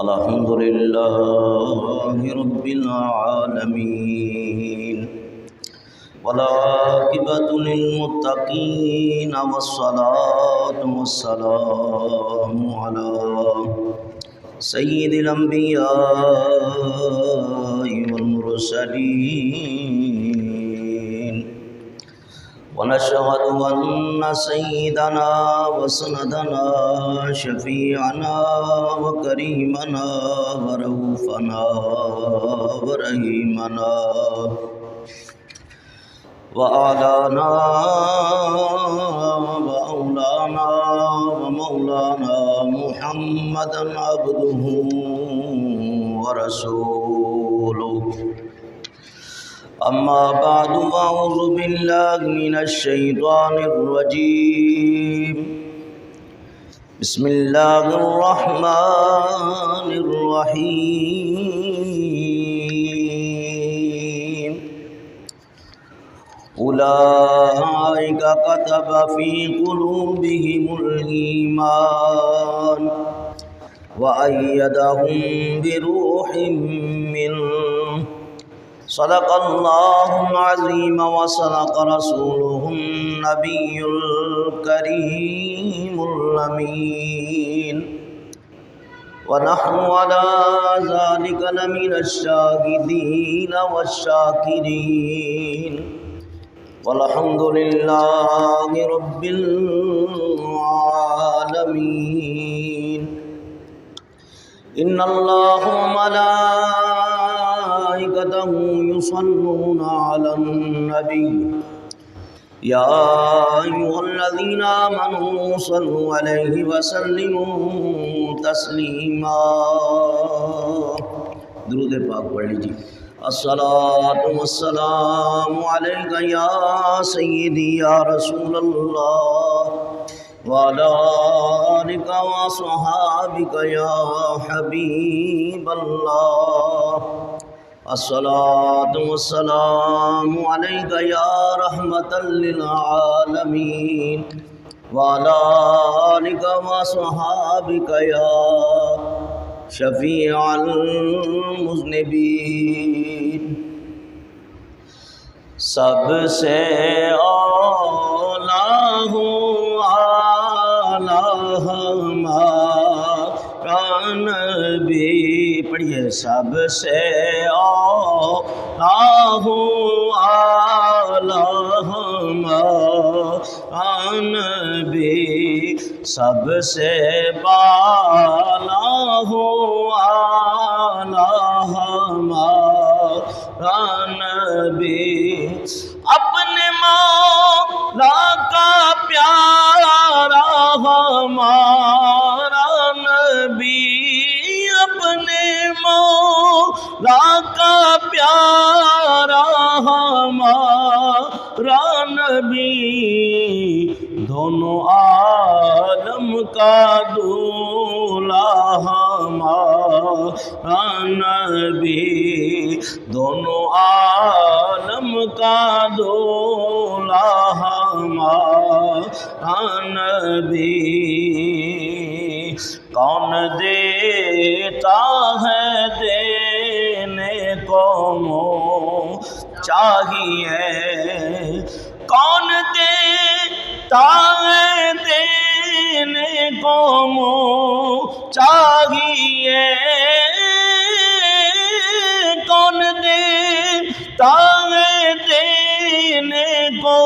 الحمد لله رب العالمين والعاقبة للمتقين والصلاة والسلام على سيد الأنبياء والمرسلين ونشهد أن سيدنا وسندنا شفيعنا وكريمنا ورؤوفنا ورحيمنا وأعلانا وأولانا ومولانا محمدا عبده ورسوله أما بعد فأعوذ بالله من الشيطان الرجيم بسم الله الرحمن الرحيم أولئك كتب في قلوبهم الإيمان وأيدهم بروح منه صدق الله العظيم وصدق رسوله النبي الكريم الأمين ونحن على ذلك لمن الشاهدين والشاكرين والحمد لله رب العالمين إن الله وملائكته يصلون على النبي يا أيها الذين آمنوا صلوا عليه وسلموا تسليما درود پاک پڑھ لیجیے الصلاة والسلام عليك يا سيدي يا رسول الله وعلى آلك وصحابك يا حبيب الله الصلاة والسلام عليك يا رحمة للعالمين وعلى آلك وصحابك يا شفيع المذنبين سب سے اولا ہمارا نبی پڑھیے سب سے اولا ہمارا نبی سب سے بالا ہمارا نبی اپنے مولا کا پیارا ہمارا نبی اپنے مولا کا پیارا ہمارا نبی دونوں عالم کا دولہا ہمارا نبی دونوں عالم کا دولہا ہمارا نبی کون دیتا ہے دینے کو چاہیے کون دیتا ہے دینے کو چاہیے کون دیتا ہے دینے کو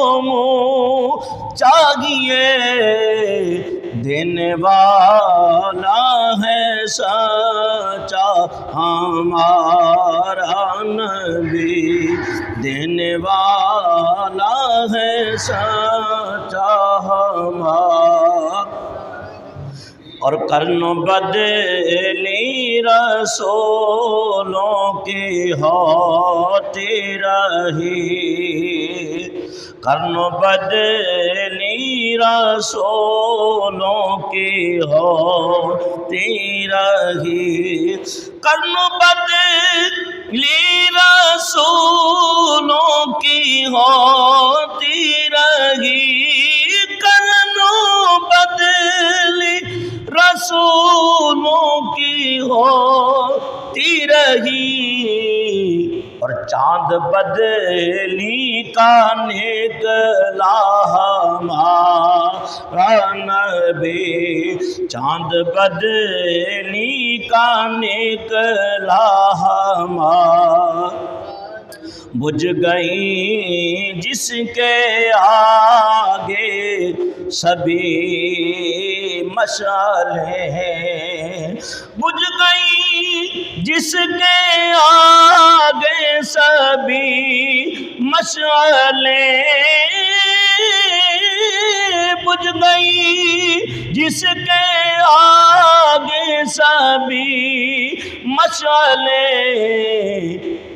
چاہیے دینے والا ہے سچا ہمارا نبی دینے والا ہے سچا ہمارا اور کرن بدلی رسولوں کی ہوتی رہی کرن بدلی رسولوں کی ہوتی رہی کرن بدلی رسولوں کی ہوتی رہی کرن بدلی رسولوں کی ہوتی رہی، اور چاند بدلی کا نکلا ہمارا نبی، چاند بدلی کا نکلا ہمارا، بجھ گئی جس کے آگے سبھی مشعلیں ہیں، بجھ گئی جس کے آگے سبھی مشعلیں، بجھ گئی جس کے آگے سبھی مشعلیں،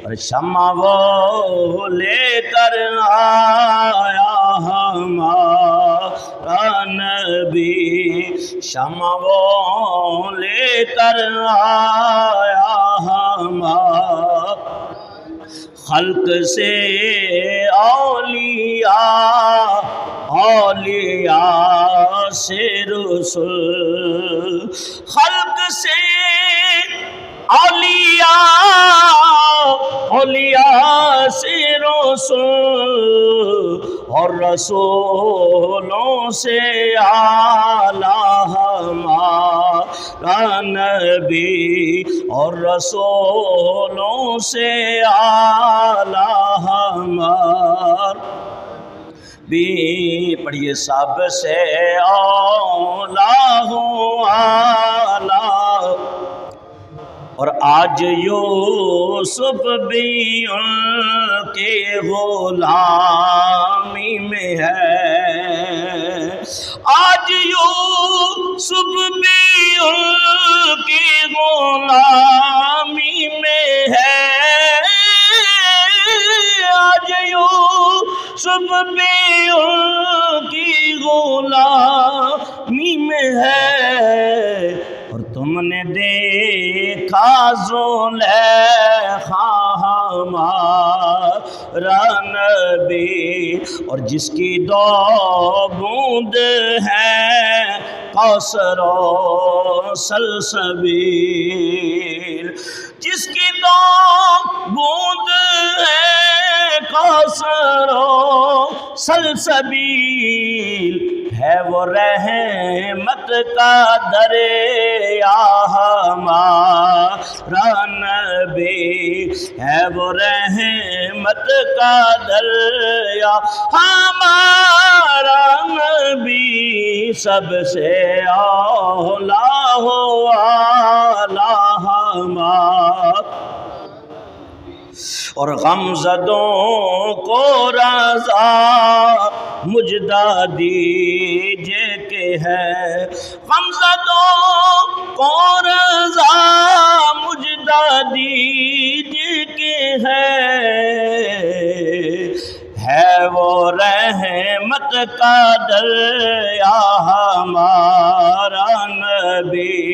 اور شمع وہ لے کر آیا ہمارا نبی، شمع وہ لے کر آیا ہمارا، خلق سے اولیاء، اولیاء سے رسول، خلق سے اولیاء، اولیاء سے رسول، اور رسولوں سے اعلیٰ ہمارا نبی، اور رسولوں سے اعلیٰ ہمارا بھی، پڑھیے سب سے اولیٰ اعلیٰ، اور آج یوسف بھی ان کے غلامی میں ہے، آج یوسف بھی ان کی غلامی میں ہے، آج یوسف بھی ان کی غلامی میں ہے، اور تم نے دیکھا زلیخا ہمارا نبی، اور جس کی دو بوند ہے کوثر و سلسبیل، جس کی دو بوند ہے کوثر و سلسبیل، ہے وہ رحمت کا دریا ہمارا نبی، ہے وہ رحمت کا دریا ہمارا نبی، سب سے اولیٰ اعلیٰ ہمارا، اور غمزدوں کو رضا مجدہ دیجئے کہ ہے، غمزدوں کو رضا مجدہ دیجئے کہ ہے وہ رحمت کا دریا ہمارا نبی،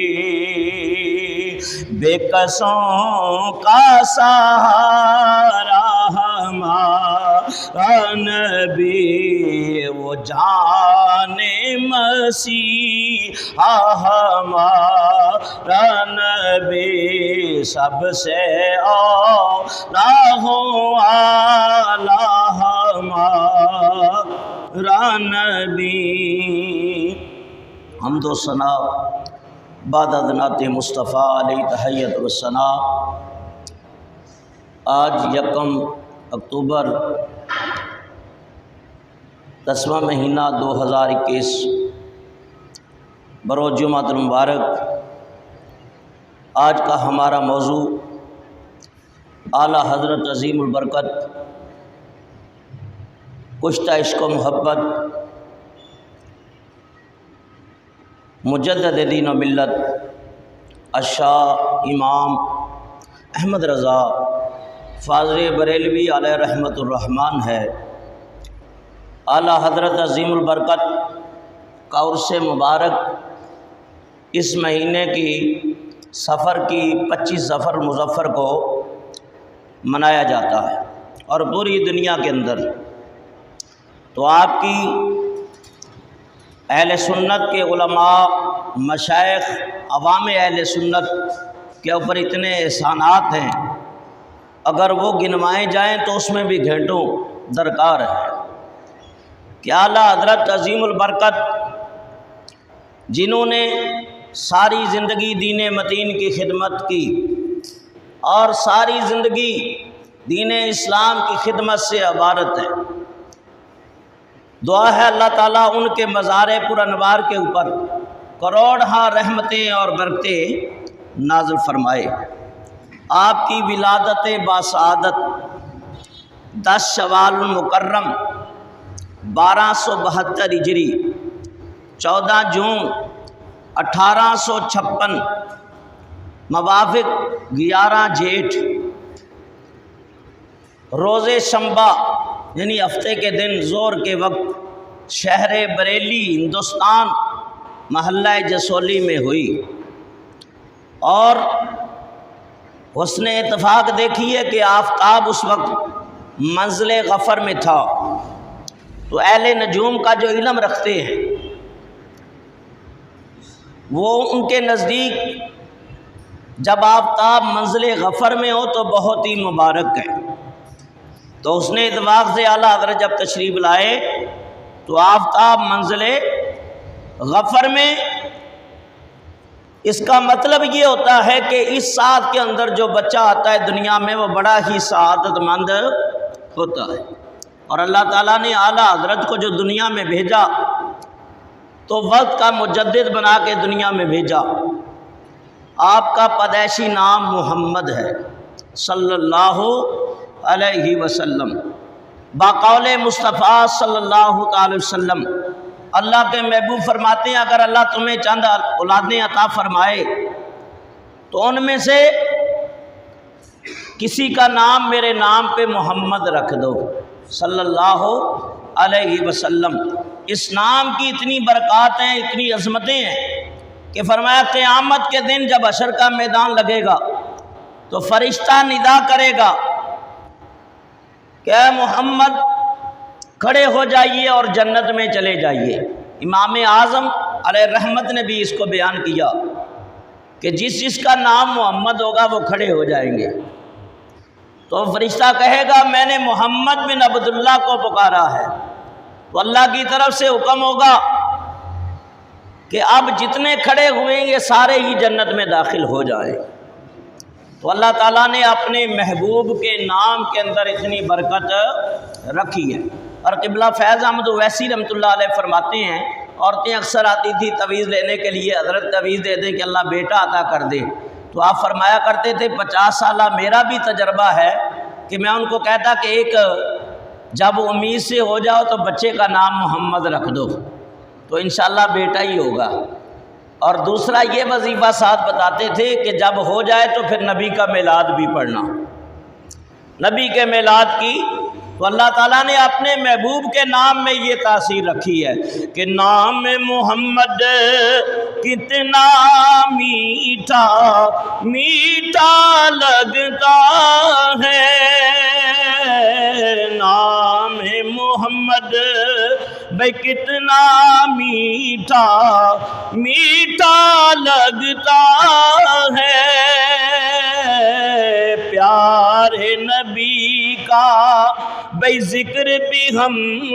بے کسوں کا سہارا ہمارا نبی، وہ جان مسیحا ہمارا نبی، سب سے اولیٰ اعلیٰ ہمارا نبی۔ حمد و ثنا بعد نعت مصطفیٰ علیہ تحیت الثنا۔ آج 1 اکتوبر 10واں مہینہ 2021 بروز جمعۃ المبارک، آج کا ہمارا موضوع اعلیٰ حضرت عظیم البرکت کشتہ عشق و محبت مجدد دین و ملت الشاہ امام احمد رضا فاضل بریلوی علیہ رحمۃ الرحمن ہے۔ اعلیٰ حضرت عظیم البرکت کا عرس مبارک اس مہینے کی سفر کی 25 ظفر مظفر کو منایا جاتا ہے، اور پوری دنیا کے اندر تو آپ کی اہل سنت کے علماء مشائخ عوام اہل سنت کے اوپر اتنے احسانات ہیں، اگر وہ گنوائے جائیں تو اس میں بھی گھنٹوں درکار ہے کہ اعلیٰ حضرت عظیم البرکت جنہوں نے ساری زندگی دین متین کی خدمت کی اور ساری زندگی دین اسلام کی خدمت سے عبارت ہے، دعا ہے اللہ تعالیٰ ان کے مزار پر انوار کے اوپر کروڑہا رحمتیں اور برکتیں نازل فرمائے۔ آپ کی ولادت باسعادت 10 شوال المکرم 1272 ہجری 14 جون 1856 موافق 11 جیٹھ روز شنبہ یعنی ہفتے کے دن زور کے وقت شہر بریلی ہندوستان محلہ جسولی میں ہوئی۔ اور حسن اتفاق دیکھیے کہ آفتاب اس وقت منزل غفر میں تھا، تو اہل نجوم کا جو علم رکھتے ہیں وہ ان کے نزدیک جب آفتاب منزل غفر میں ہو تو بہت ہی مبارک ہے۔ تو اس نے اتفاق سے اعلیٰ حضرت جب تشریف لائے تو آفتاب منزل غفر میں، اس کا مطلب یہ ہوتا ہے کہ اس ساتھ کے اندر جو بچہ آتا ہے دنیا میں وہ بڑا ہی سعادت مند ہوتا ہے۔ اور اللہ تعالیٰ نے اعلیٰ حضرت کو جو دنیا میں بھیجا تو وقت کا مجدد بنا کے دنیا میں بھیجا۔ آپ کا پیدائشی نام محمد ہے صلی اللہ علیہ وسلم، باقول مصطفیٰ صلی اللہ تعالی وسلم۔ اللہ کے محبوب فرماتے ہیں اگر اللہ تمہیں چند اولادیں عطا فرمائے تو ان میں سے کسی کا نام میرے نام پہ محمد رکھ دو صلی اللہ علیہ وسلم۔ اس نام کی اتنی برکات ہیں، اتنی عظمتیں ہیں کہ فرمایا قیامت کے دن جب حشر کا میدان لگے گا تو فرشتہ ندا کرے گا کہ اے محمد کھڑے ہو جائیے اور جنت میں چلے جائیے۔ امام اعظم علیہ رحمت نے بھی اس کو بیان کیا کہ جس کا نام محمد ہوگا وہ کھڑے ہو جائیں گے۔ تو فرشتہ کہے گا میں نے محمد بن عبداللہ کو پکارا ہے، تو اللہ کی طرف سے حکم ہوگا کہ اب جتنے کھڑے ہوئے یہ سارے ہی جنت میں داخل ہو جائیں۔ تو اللہ تعالیٰ نے اپنے محبوب کے نام کے اندر اتنی برکت رکھی ہے۔ اور قبلہ فیض احمد اویسی رحمۃ اللہ علیہ فرماتے ہیں عورتیں اکثر آتی تھی تویز لینے کے لیے، حضرت تویز دے دیں کہ اللہ بیٹا عطا کر دے، تو آپ فرمایا کرتے تھے 50 سالہ میرا بھی تجربہ ہے کہ میں ان کو کہتا کہ ایک جب امید سے ہو جاؤ تو بچے کا نام محمد رکھ دو تو انشاءاللہ بیٹا ہی ہوگا۔ اور دوسرا یہ وظیفہ ساتھ بتاتے تھے کہ جب ہو جائے تو پھر نبی کا میلاد بھی پڑھنا، نبی کے میلاد کی۔ تو اللہ تعالیٰ نے اپنے محبوب کے نام میں یہ تاثیر رکھی ہے کہ نام محمد کتنا میٹھا میٹھا لگتا ہے، نام محمد بھائی کتنا میٹھا میٹھا لگتا ہے، پیارے نبی کا بھائی ذکر بھی ہم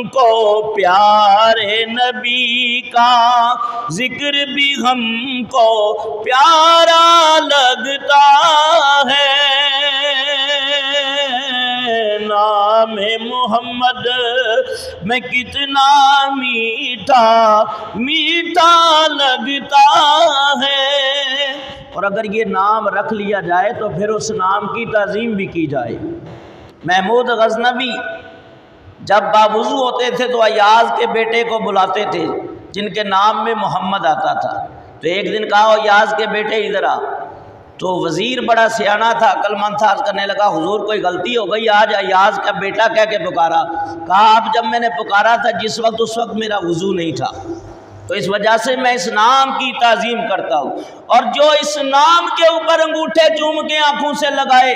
کو، پیارے نبی کا ذکر بھی ہم کو پیارا لگتا ہے، نام محمد میں کتنا میٹھا میٹھا لگتا ہے۔ اور اگر یہ نام رکھ لیا جائے تو پھر اس نام کی تعظیم بھی کی جائے۔ محمود غزنوی جب باوضو ہوتے تھے تو ایاز کے بیٹے کو بلاتے تھے جن کے نام میں محمد آتا تھا، تو ایک دن کہا ایاز کے بیٹے ادھر آ، تو وزیر بڑا سیانا تھا، عقل مند تھا، عرض کرنے لگا حضور کوئی غلطی ہو گئی، آج ایاز کا بیٹا کہہ کے پکارا۔ کہا اب جب میں نے پکارا تھا جس وقت اس وقت میرا وضو نہیں تھا، تو اس وجہ سے میں اس نام کی تعظیم کرتا ہوں۔ اور جو اس نام کے اوپر انگوٹھے چوم کے آنکھوں سے لگائے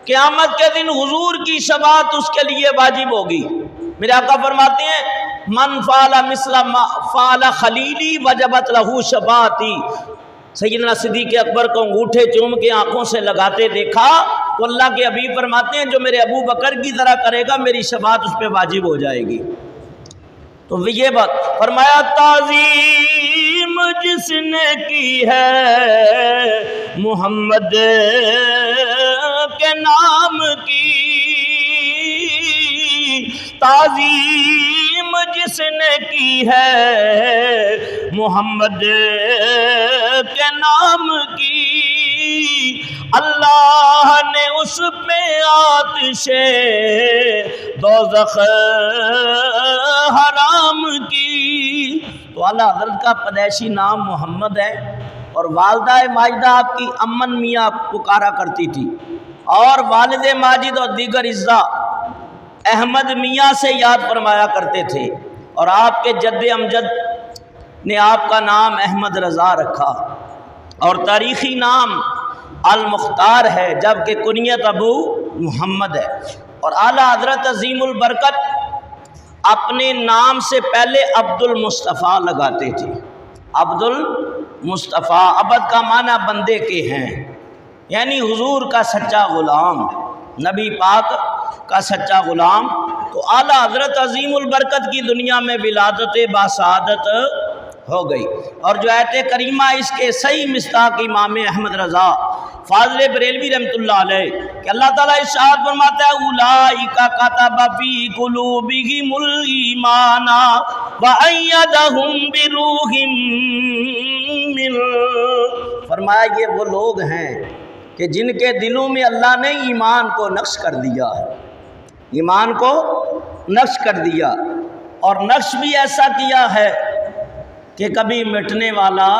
قیامت کے دن حضور کی شفاعت اس کے لیے واجب ہوگی۔ میرے آقا فرماتے ہیں من فعل مثل ما فعل خلیلی وجبت لہو شفاعتی، سیدنا صدیق اکبر کو انگوٹھے چوم کے آنکھوں سے لگاتے دیکھا تو اللہ کے حبیب فرماتے ہیں جو میرے ابو بکر کی طرح کرے گا میری شفاعت اس پہ واجب ہو جائے گی۔ تو یہ بات فرمایا تعظیم جس نے کی ہے محمد کے نام کی، تعظیم جس نے کی ہے محمد کے نام کی، اللہ نے اس پہ آتش دوزخ حرام کی۔ تو اعلیٰ حضرت کا پیدائشی نام محمد ہے، اور والدہ ماجدہ آپ کی امن میاں پکارا کرتی تھی، اور والد ماجد اور دیگر اعزا احمد میاں سے یاد فرمایا کرتے تھے، اور آپ کے جد امجد نے آپ کا نام احمد رضا رکھا، اور تاریخی نام المختار ہے، جبکہ کنیت ابو محمد ہے۔ اور اعلیٰ حضرت عظیم البرکت اپنے نام سے پہلے عبد المصطفیٰ لگاتے تھے۔ عبد المصطفیٰ، عبد کا معنی بندے کے ہیں، یعنی حضور کا سچا غلام، نبی پاک کا سچا غلام۔ تو اعلیٰ حضرت عظیم البرکت کی دنیا میں ولادت باسعادت ہو گئی، اور جو آیت کریمہ اس کے صحیح مصداق امام احمد رضا فاضل بریلوی رحمۃ اللہ علیہ کہ اللہ تعالیٰ ارشاد فرماتا ہے اولئک کتب فی قلوبہم الایمان وایدہم بروح منہ، فرمایا یہ وہ لوگ ہیں کہ جن کے دلوں میں اللہ نے ایمان کو نقش کر دیا ہے، ایمان کو نقش کر دیا، اور نقش بھی ایسا کیا ہے کہ کبھی مٹنے والا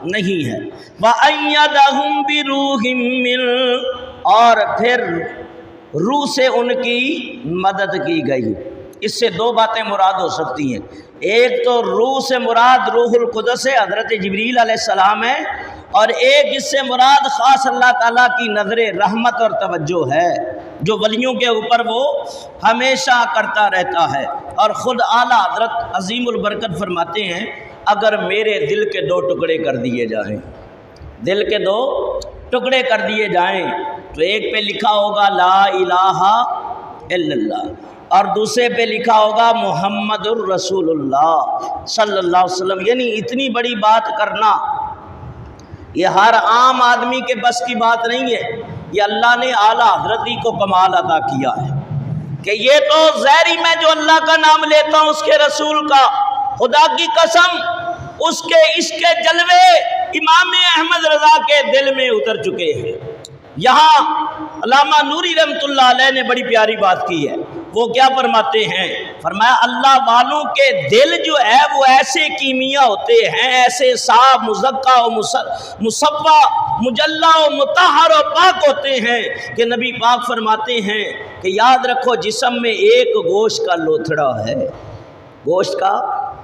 نہیں ہے۔ وَأَيَّدَهُمْ بِرُوحٍ مِّنْهُ، اور پھر روح سے ان کی مدد کی گئی۔ اس سے دو باتیں مراد ہو سکتی ہیں، ایک تو روح سے مراد روح القدس ہے، حضرت جبریل علیہ السلام ہے، اور ایک اس سے مراد خاص اللہ تعالیٰ کی نظر رحمت اور توجہ ہے جو ولیوں کے اوپر وہ ہمیشہ کرتا رہتا ہے۔ اور خود اعلیٰ حضرت عظیم البرکت فرماتے ہیں اگر میرے دل کے دو ٹکڑے کر دیے جائیں، دل کے دو ٹکڑے کر دیے جائیں، تو ایک پہ لکھا ہوگا لا الہ الا اللہ، اور دوسرے پہ لکھا ہوگا محمد الرسول اللہ صلی اللہ علیہ وسلم، یعنی اتنی بڑی بات کرنا یہ ہر عام آدمی کے بس کی بات نہیں ہے، یہ اللہ نے اعلیٰ حضرتی کو کمال عطا کیا ہے کہ یہ تو ظاہری میں جو اللہ کا نام لیتا ہوں اس کے رسول کا، خدا کی قسم اس کے عشق کے جلوے امام احمد رضا کے دل میں اتر چکے ہیں۔ یہاں علامہ نوری رحمۃ اللہ علیہ نے بڑی پیاری بات کی ہے، وہ کیا فرماتے ہیں؟ فرمایا اللہ والوں کے دل جو ہے وہ ایسے کیمیا ہوتے ہیں، ایسے صاف مزکا و مصفا مجلا و مطہر و پاک ہوتے ہیں کہ نبی پاک فرماتے ہیں کہ یاد رکھو جسم میں ایک گوشت کا لوتھڑا ہے، گوشت کا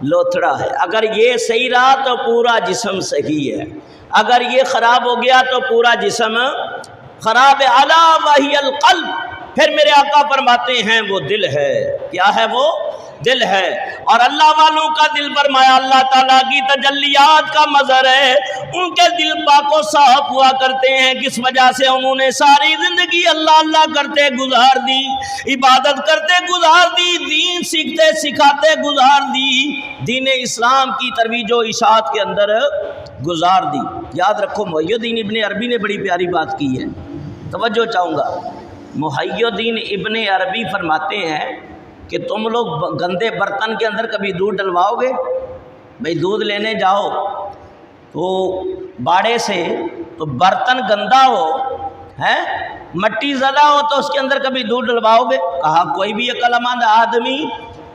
لوتھڑا ہے، اگر یہ صحیح رہا تو پورا جسم صحیح ہے، اگر یہ خراب ہو گیا تو پورا جسم خراب ہے۔ الا وہی القلب، پھر میرے آقا فرماتے ہیں وہ دل ہے، کیا ہے وہ؟ دل ہے۔ اور اللہ والوں کا دل فرمایا اللہ تعالیٰ کی تجلیات کا مظہر ہے، ان کے دل پاک و صاف ہوا کرتے ہیں، کس وجہ سے؟ انہوں نے ساری زندگی اللہ اللہ کرتے گزار دی، عبادت کرتے گزار دی، دین سیکھتے سکھاتے گزار دی، دین اسلام کی ترویج و اشاعت کے اندر گزار دی۔ یاد رکھو محی الدین ابن عربی نے بڑی پیاری بات کی ہے، توجہ چاہوں گا۔ محی الدین ابن عربی فرماتے ہیں کہ تم لوگ گندے برتن کے اندر کبھی دودھ ڈلواؤ گے؟ بھئی دودھ لینے جاؤ تو باڑے سے، تو برتن گندا ہو ہے، مٹی زدہ ہو تو اس کے اندر کبھی دودھ ڈلواؤ گے؟ کہا کوئی بھی عقل مند آدمی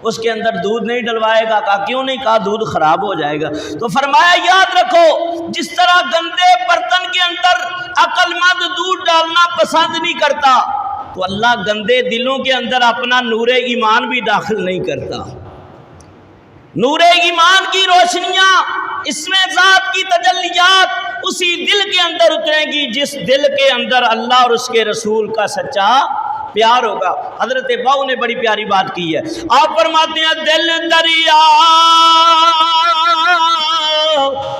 اس کے اندر دودھ نہیں ڈلوائے گا۔ کہا کیوں نہیں؟ کہا دودھ خراب ہو جائے گا۔ تو فرمایا یاد رکھو جس طرح گندے برتن کے اندر عقل مند دودھ ڈالنا پسند نہیں کرتا، تو اللہ گندے دلوں کے اندر اپنا نور ایمان بھی داخل نہیں کرتا۔ نور ایمان کی روشنیاں، اس میں ذات کی تجلیات اسی دل کے اندر اتریں گی جس دل کے اندر اللہ اور اس کے رسول کا سچا پیار ہوگا۔ حضرت باؤ نے بڑی پیاری بات کی ہے، آپ فرماتے ہیں دل دریا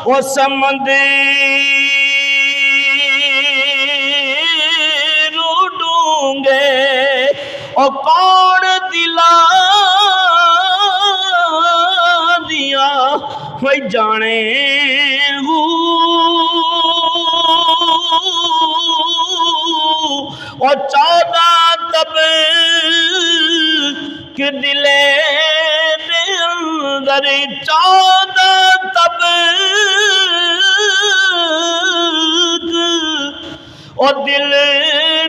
وہ سمندر ڈونگے اور کون دلا دیا وہی جانے اور 14 تب کہ دلے دے اندر 14 تب اور دل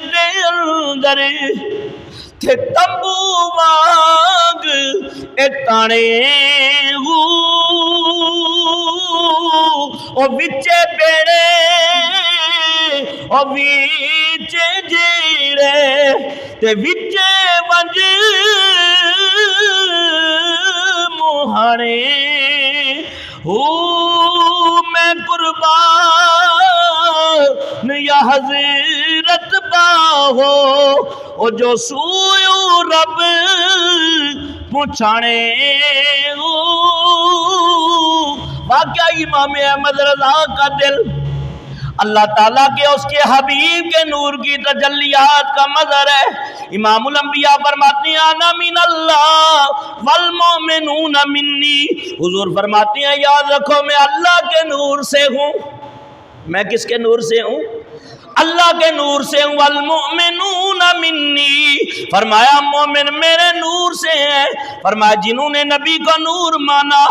دے اندر تھے تمبو مانگ اتانے اور وچے بیڑے اور وچے جیڑے تے وچے ونج مہانے میں قربان یا حضرت باہو او جو سویو رب پوچھانے واقعہ امام احمد رضا کا دل اللہ تعالیٰ کے اس کے حبیب کے نور کی تجلیات کا مظہر ہے۔ امام الانبیاء فرماتے ہیں انا من اللہ والمؤمنون منی، حضور فرماتے ہیں یاد رکھو میں اللہ کے نور سے ہوں۔ میں کس کے نور سے ہوں؟ اللہ کے نور سے ہوں۔ والمؤمنون منی، فرمایا مومن میرے نور سے ہیں۔ فرمایا جنہوں نے نبی کا نور مانا،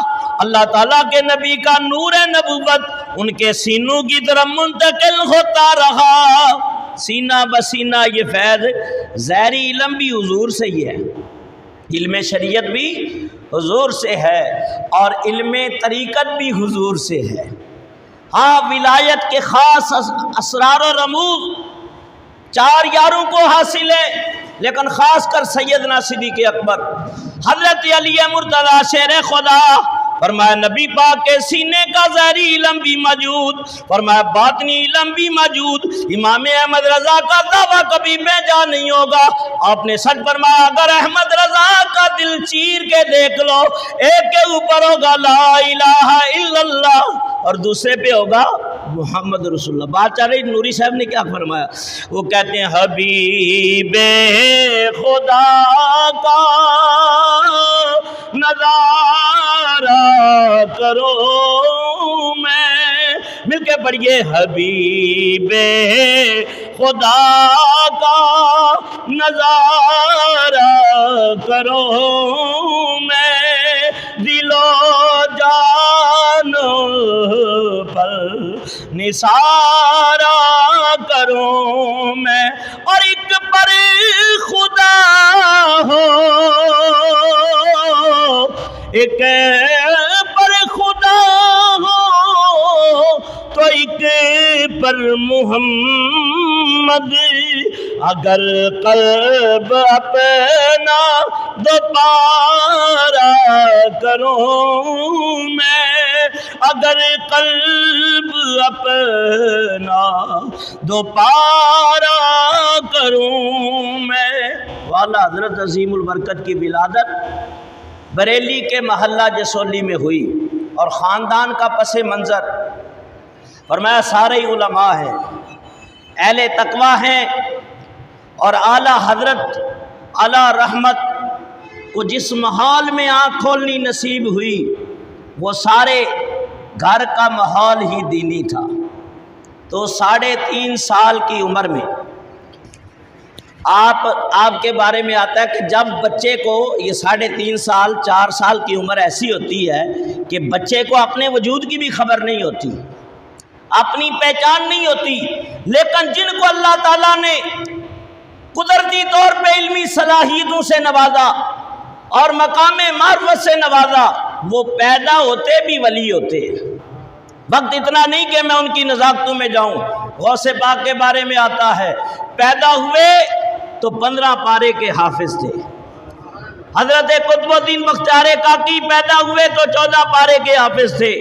اللہ تعالیٰ کے نبی کا نور نبوت ان کے سینوں کی طرف منتقل ہوتا رہا۔ سینہ بسینہ یہ فیض ظاہری علم بھی حضور سے ہی ہے، علم شریعت بھی حضور سے ہے اور علم طریقت بھی حضور سے ہے۔ ہاں ولایت کے خاص اسرار و رموز 4 یاروں کو حاصل ہے، لیکن خاص کر سیدنا صدیق اکبر حضرت علی مرتضیٰ شیر خدا، فرمایا نبی پاک کے سینے کا ظاہری علم بھی موجود، فرمایا باطنی علم بھی موجود۔ امام احمد رضا کا دعویٰ کبھی بے جا نہیں ہوگا۔ آپ نے سچ فرمایا اگر احمد رضا کا دل چیر کے دیکھ لو، ایک کے اوپر ہوگا لا الہ الا اللہ اور دوسرے پہ ہوگا محمد رسول اللہ۔ بات چاہ رہی نوری صاحب نے کیا فرمایا؟ وہ کہتے ہیں حبیب خدا کا نظارہ کرو میں، مل کے پڑھیے حبیب خدا کا نظارہ کرو میں، دل و جان پر نثارہ کروں میں، اور ایک پر خدا ہو، ایک پر خدا ہو تو ایک پر محمد، اگر قلب اپنا دوبارہ کروں میں، اگر قلب اپنا دوبارہ کروں میں۔ والا حضرت عظیم البرکت کی ولادت بریلی کے محلہ جسولی میں ہوئی اور خاندان کا پس منظر فرمایا سارے علماء ہیں، اہل تقوی ہیں اور اعلیٰ حضرت اعلیٰ رحمت کو جس محال میں آنکھ کھولنی نصیب ہوئی وہ سارے گھر کا ماحول ہی دینی تھا۔ تو 3.5 سال کی عمر میں آپ کے بارے میں آتا ہے کہ جب بچے کو یہ 3.5 سال 4 سال کی عمر ایسی ہوتی ہے کہ بچے کو اپنے وجود کی بھی خبر نہیں ہوتی، اپنی پہچان نہیں ہوتی، لیکن جن کو اللہ تعالیٰ نے قدرتی طور پہ علمی صلاحیتوں سے نوازا اور مقام معرفت سے نوازا، وہ پیدا ہوتے بھی ولی ہوتے ہیں۔ وقت اتنا نہیں کہ میں ان کی نزاکتوں میں جاؤں۔ غوث پاک کے بارے میں آتا ہے پیدا ہوئے تو 15 پارے کے حافظ تھے۔ حضرت قطب الدین بختیار کاکی پیدا ہوئے تو 14 پارے کے حافظ تھے۔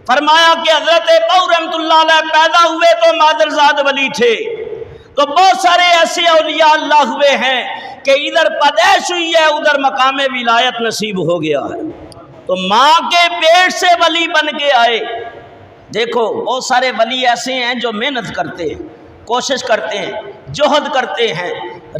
فرمایا کہ حضرت باؤ رحمۃ اللہ علیہ پیدا ہوئے تو مادرزاد ولی تھے۔ تو بہت سارے ایسے اولیاء اللہ ہوئے ہیں کہ ادھر پیدائش ہوئی ہے ادھر مقام ولایت نصیب ہو گیا ہے، تو ماں کے پیٹ سے ولی بن کے آئے۔ دیکھو بہت سارے ولی ایسے ہیں جو محنت کرتے ہیں، کوشش کرتے ہیں، جہد کرتے ہیں،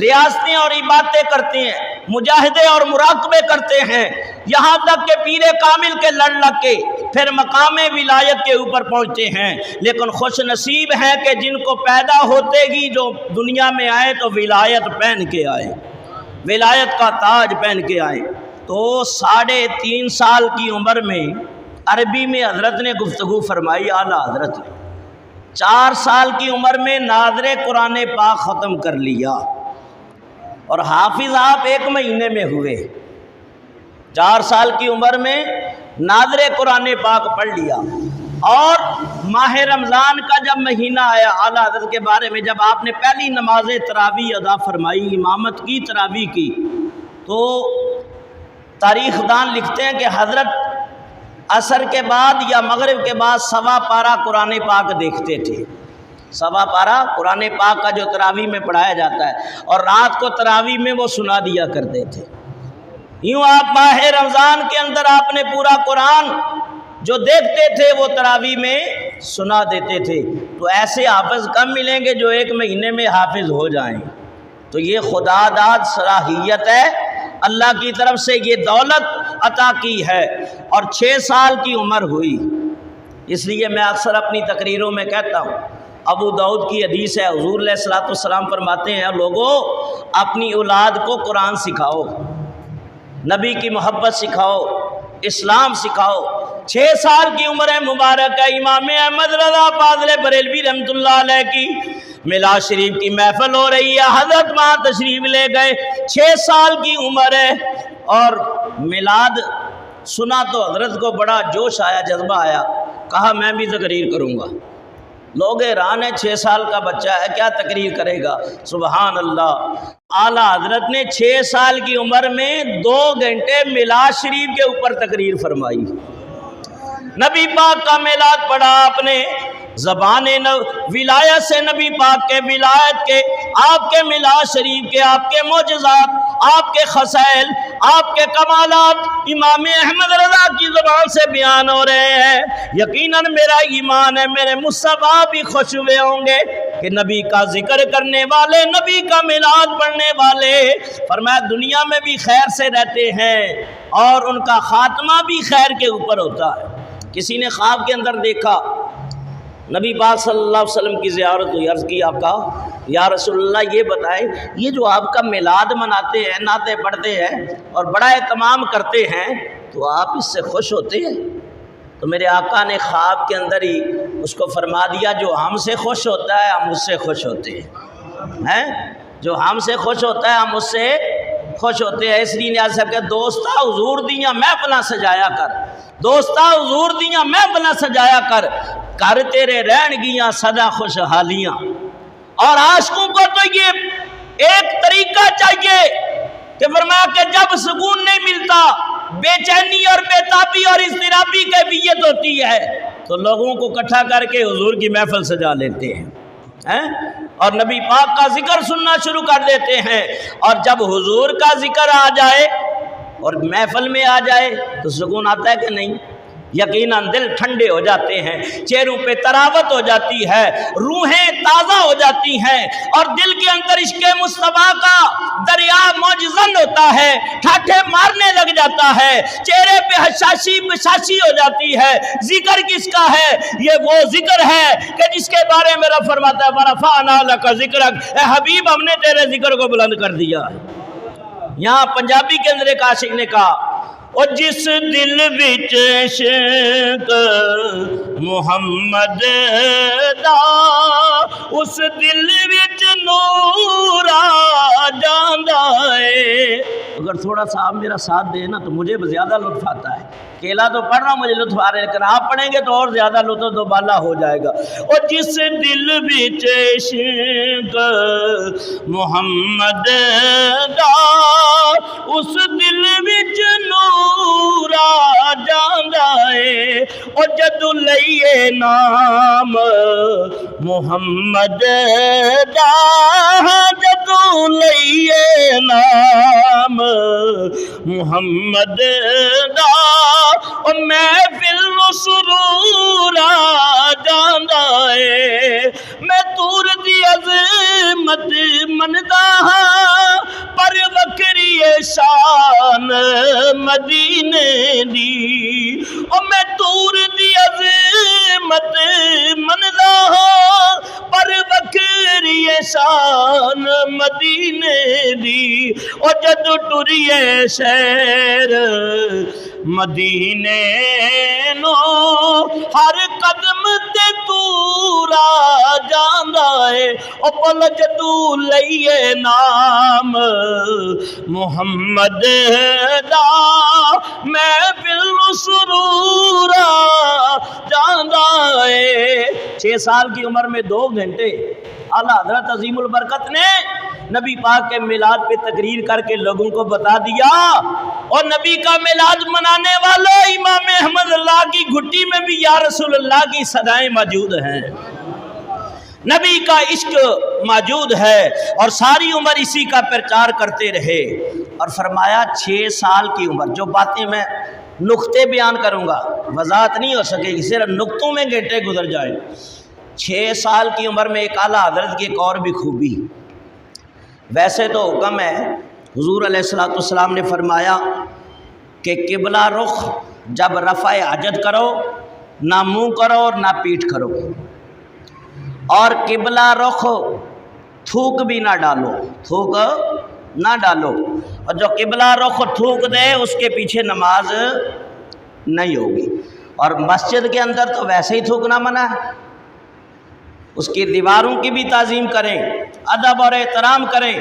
ریاضتیں اور عبادتیں کرتے ہیں، مجاہدے اور مراقبے کرتے ہیں، یہاں تک کہ پیر کامل کے لڑ لگ کے پھر مقام ولایت کے اوپر پہنچتے ہیں۔ لیکن خوش نصیب ہیں کہ جن کو پیدا ہوتے ہی جو دنیا میں آئے تو ولایت پہن کے آئے، ولایت کا تاج پہن کے آئے۔ تو 3.5 سال کی عمر میں عربی میں حضرت نے گفتگو فرمائی، اعلیٰ حضرت نے 4 سال کی عمر میں ناظر قرآن پاک ختم کر لیا، اور حافظ آپ 1 مہینے میں ہوئے۔ 4 سال کی عمر میں ناظر قرآن پاک پڑھ لیا، اور ماہ رمضان کا جب مہینہ آیا، اعلیٰ حضرت کے بارے میں جب آپ نے پہلی نماز تراویح ادا فرمائی، امامت کی، تراویح کی، تو تاریخ دان لکھتے ہیں کہ حضرت عصر کے بعد یا مغرب کے بعد 1.25 پارہ قرآن پاک دیکھتے تھے۔ 1.25 پارہ قرآن پاک کا جو تراویح میں پڑھایا جاتا ہے، اور رات کو تراویح میں وہ سنا دیا کرتے تھے۔ یوں آپ ماہ رمضان کے اندر آپ نے پورا قرآن جو دیکھتے تھے وہ تراویح میں سنا دیتے تھے۔ تو ایسے حافظ کم ملیں گے جو 1 مہینے میں حافظ ہو جائیں۔ تو یہ خدا داد صلاحیت ہے، اللہ کی طرف سے یہ دولت عطا کی ہے، اور 6 سال کی عمر ہوئی۔ اس لیے میں اکثر اپنی تقریروں میں کہتا ہوں، ابو داؤد کی حدیث ہے، حضور علیہ الصلوۃ والسلام فرماتے ہیں، لوگوں اپنی اولاد کو قرآن سکھاؤ، نبی کی محبت سکھاؤ، اسلام سکھاؤ۔ 6 سال کی عمر ہے مبارک ہے، امام احمد رضا فاضل بریلوی رحمۃ اللہ علیہ کی میلاد شریف کی محفل ہو رہی ہے، حضرت وہاں تشریف لے گئے، 6 سال کی عمر ہے، اور میلاد سنا تو حضرت کو بڑا جوش آیا، جذبہ آیا، کہا میں بھی تقریر کروں گا۔ لوگ حیران ہیں، 6 سال کا بچہ ہے کیا تقریر کرے گا؟ سبحان اللہ۔ اعلیٰ حضرت نے 6 سال کی عمر میں 2 گھنٹے میلاد شریف کے اوپر تقریر فرمائی، نبی پاک کا میلاد پڑھا آپ نے، زبان ولایت سے نبی پاک کے ولایت کے، آپ کے میلاد شریف کے، آپ کے معجزات، آپ کے خصائل، آپ کے کمالات امام احمد رضا کی زبان سے بیان ہو رہے ہیں۔ یقیناً میرا ایمان ہے میرے مصطفیٰ بھی خوش ہوئے ہوں گے کہ نبی کا ذکر کرنے والے، نبی کا میلاد پڑھنے والے، فرمایا دنیا میں بھی خیر سے رہتے ہیں اور ان کا خاتمہ بھی خیر کے اوپر ہوتا ہے۔ کسی نے خواب کے اندر دیکھا نبی پاک صلی اللہ علیہ وسلم کی زیارت ہوئی، عرض کی آپ کا یا رسول اللہ یہ بتائیں، یہ جو آپ کا میلاد مناتے ہیں، نعتیں پڑھتے ہیں اور بڑا اہتمام کرتے ہیں، تو آپ اس سے خوش ہوتے ہیں؟ تو میرے آقا نے خواب کے اندر ہی اس کو فرما دیا، جو ہم سے خوش ہوتا ہے ہم اس سے خوش ہوتے ہیں، جو ہم سے خوش ہوتا ہے ہم اس سے خوش ہوتے ہیں۔ اس لیے نیاز صاحب کہ دوستا حضور دیاں محفلاں سجایا کر، دوستا حضور دیاں محفلاں سجایا کر، کر تیرے رہن گیاں سدا خوشحالیاں۔ اور عاشقوں کو تو یہ ایک طریقہ چاہیے کہ فرمایا کہ جب سکون نہیں ملتا، بے چینی اور بے تابی اور اضطرابی کیفیت ہوتی ہے، تو لوگوں کو اکٹھا کر کے حضور کی محفل سجا لیتے ہیں اور نبی پاک کا ذکر سننا شروع کر دیتے ہیں۔ اور جب حضور کا ذکر آ جائے اور محفل میں آ جائے تو سکون آتا ہے کہ نہیں؟ یقیناً دل ٹھنڈے ہو جاتے ہیں، چہروں پہ تراوت ہو جاتی ہے، روحیں تازہ ہو جاتی ہیں، اور دل کے اندر عشق مصطفیٰ کا دریا موجزن ہوتا ہے، ٹھاٹھے مارنے لگ جاتا ہے، چہرے پہ حشاشی بشاشی ہو جاتی ہے۔ ذکر کس کا ہے؟ یہ وہ ذکر ہے کہ جس کے بارے میں رب فرماتا ہے وَرَفَعْنَا لَكَ ذِكْرَكَ، اے حبیب ہم نے تیرے ذکر کو بلند کر دیا ہے۔ یہاں پنجابی کے اندر ایک عاشق نے کہا، اور جس دل وچ عشق محمد دا، اس دل وچ نور آ جاندا ہے۔ اگر تھوڑا سا آپ میرا ساتھ دیں نا تو مجھے زیادہ لطف آتا ہے۔ کیلا تو پڑھ رہا ہوں، مجھے لطف آ رہا ہے، لیکن آپ پڑھیں گے تو اور زیادہ لطف دوبالا ہو جائے گا۔ اور جس دل وچ عشق محمد دا، اس دل وچ نور آ جاندا ہے او جدوں لئیے نام محمد دا جدوں لئیے نام محمد دا او محفل نو سرور آ جاندا ہے میں تور دی عظمت مندا ہاں پر وکری شان مدینے دی او میں تور دی عظمت مندا ہاں پر وکری شان مدینے دی او جد ٹریے شہر مدینے نو ہر قدم تے تورا جاندا ہے او پل جدوں لئیے نام محمد دا محفل نو سرور جاندا ہے۔ 6 سال کی عمر میں 2 گھنٹے اعلیٰ حضرت عظیم البرکت نے نبی پاک کے میلاد پہ تقریر کر کے لوگوں کو بتا دیا، اور نبی کا میلاد منانے والے امام احمد اللہ کی گھٹی میں بھی یا رسول اللہ کی صدائیں موجود ہیں، نبی کا عشق موجود ہے، اور ساری عمر اسی کا پرچار کرتے رہے۔ اور فرمایا 6 سال کی عمر، جو باتیں میں نقطے بیان کروں گا وضاحت نہیں ہو سکے گی، صرف نقطوں میں گھنٹے گزر جائیں۔ 6 سال کی عمر میں ایک اعلیٰ حضرت کی ایک اور بھی خوبی، ویسے تو حکم ہے، حضور علیہ السلام نے فرمایا کہ قبلہ رخ جب رفع حاجت کرو نہ منہ کرو اور نہ پیٹھ کرو، اور قبلہ رخ تھوک بھی نہ ڈالو، تھوک نہ ڈالو، اور جو قبلہ رخ تھوک دے اس کے پیچھے نماز نہیں ہوگی۔ اور مسجد کے اندر تو ویسے ہی تھوکنا منع ہے، اس کی دیواروں کی بھی تعظیم کریں، ادب اور احترام کریں،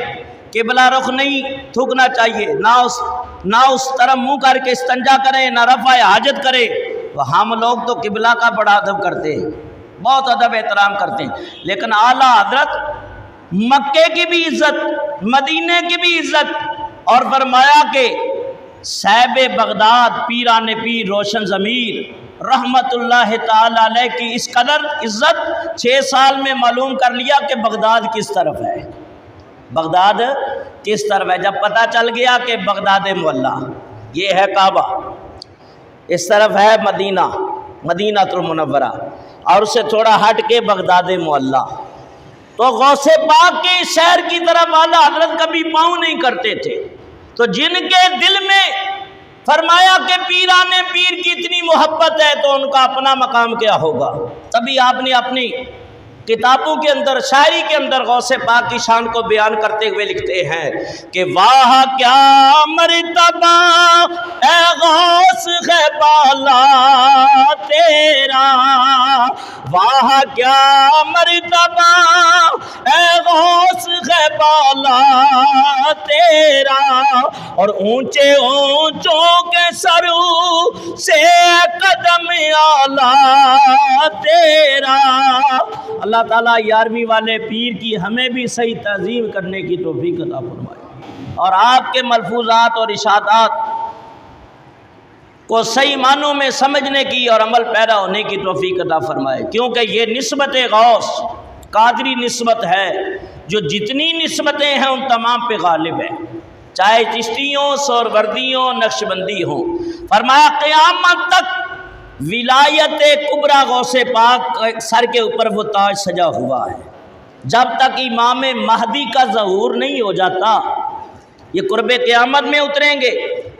قبلہ رخ نہیں تھوکنا چاہیے، نہ اس طرف منہ کر کے استنجا کریں، نہ رفع حاجت کریں۔ تو ہم لوگ تو قبلہ کا بڑا ادب کرتے ہیں، بہت ادب احترام کرتے ہیں، لیکن اعلیٰ حضرت مکے کی بھی عزت، مدینے کی بھی عزت، اور فرمایا کہ صاحب بغداد پیران پیر روشن ضمیر رحمت اللہ تعالی علیہ کی اس قدر عزت 6 سال میں معلوم کر لیا کہ بغداد کس طرف ہے، بغداد کس طرف ہے۔ جب پتہ چل گیا کہ بغداد معلیٰ یہ ہے کعبہ، اس طرف ہے مدینہ، مدینہ المنورہ، اور اس سے تھوڑا ہٹ کے بغداد معلیٰ، تو غوث پاک کے شہر کی طرف اعلیٰ حضرت کبھی پاؤں نہیں کرتے تھے۔ تو جن کے دل میں فرمایا کہ پیران پیر کی اتنی محبت ہے تو ان کا اپنا مقام کیا ہوگا، تبھی آپ نے اپنی کتابوں کے اندر، شاعری کے اندر غوث پاک کی شان کو بیان کرتے ہوئے لکھتے ہیں کہ واہ کیا مرتبہ اے غوث ہے بالا تیرا، واہ کیا مرتبہ اے غوث ہے بالا تیرا، اور اونچے اونچوں کے سرو سے قدم اعلیٰ تیرا۔ اللہ تعالیٰ 11ویں والے پیر کی ہمیں بھی صحیح تعظیم کرنے کی توفیق عطا فرمائے، اور آپ کے ملفوظات اور اشارات کو صحیح معنوں میں سمجھنے کی اور عمل پیرا ہونے کی توفیق عطا فرمائے، کیونکہ یہ نسبت غوث قادری نسبت ہے جو جتنی نسبتیں ہیں ان تمام پہ غالب ہے، چاہے چشتیوں، سہروردیوں، نقشبندی ہوں۔ فرمایا قیامت تک ولایت کبریٰ غوث پاک سر کے اوپر وہ تاج سجا ہوا ہے، جب تک امام مہدی کا ظہور نہیں ہو جاتا۔ یہ قرب قیامت میں اتریں گے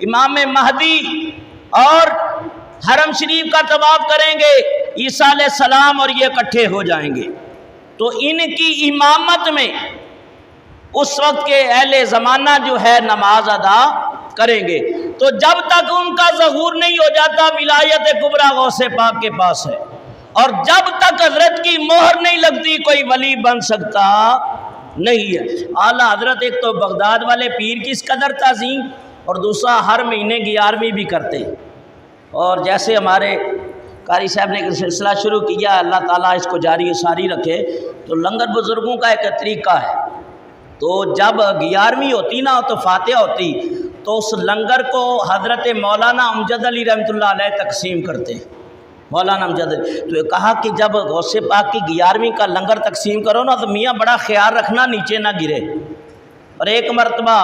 امام مہدی، اور حرم شریف کا طواف کریں گے عیسیٰ علیہ السلام، اور یہ اکٹھے ہو جائیں گے، تو ان کی امامت میں اس وقت کے اہل زمانہ جو ہے نماز ادا کریں گے۔ تو جب تک ان کا ظہور نہیں ہو جاتا ولایت کبریٰ غوث پاک کے پاس ہے، اور جب تک حضرت کی مہر نہیں لگتی کوئی ولی بن سکتا نہیں ہے۔ اعلیٰ حضرت ایک تو بغداد والے پیر کی اس قدر تعظیم، اور دوسرا ہر مہینے 11ویں بھی کرتے، اور جیسے ہمارے قاری صاحب نے ایک سلسلہ شروع کیا، اللہ تعالیٰ اس کو جاری و ساری رکھے، تو لنگر بزرگوں کا ایک طریقہ ہے، تو جب 11ویں ہوتی نا تو فاتحہ ہوتی، تو اس لنگر کو حضرت مولانا امجد علی رحمۃ اللہ علیہ تقسیم کرتے ہیں۔ مولانا امجد علی تو کہا کہ جب غوث پاک کی 11ویں کا لنگر تقسیم کرو نا تو میاں بڑا خیال رکھنا نیچے نہ گرے۔ اور ایک مرتبہ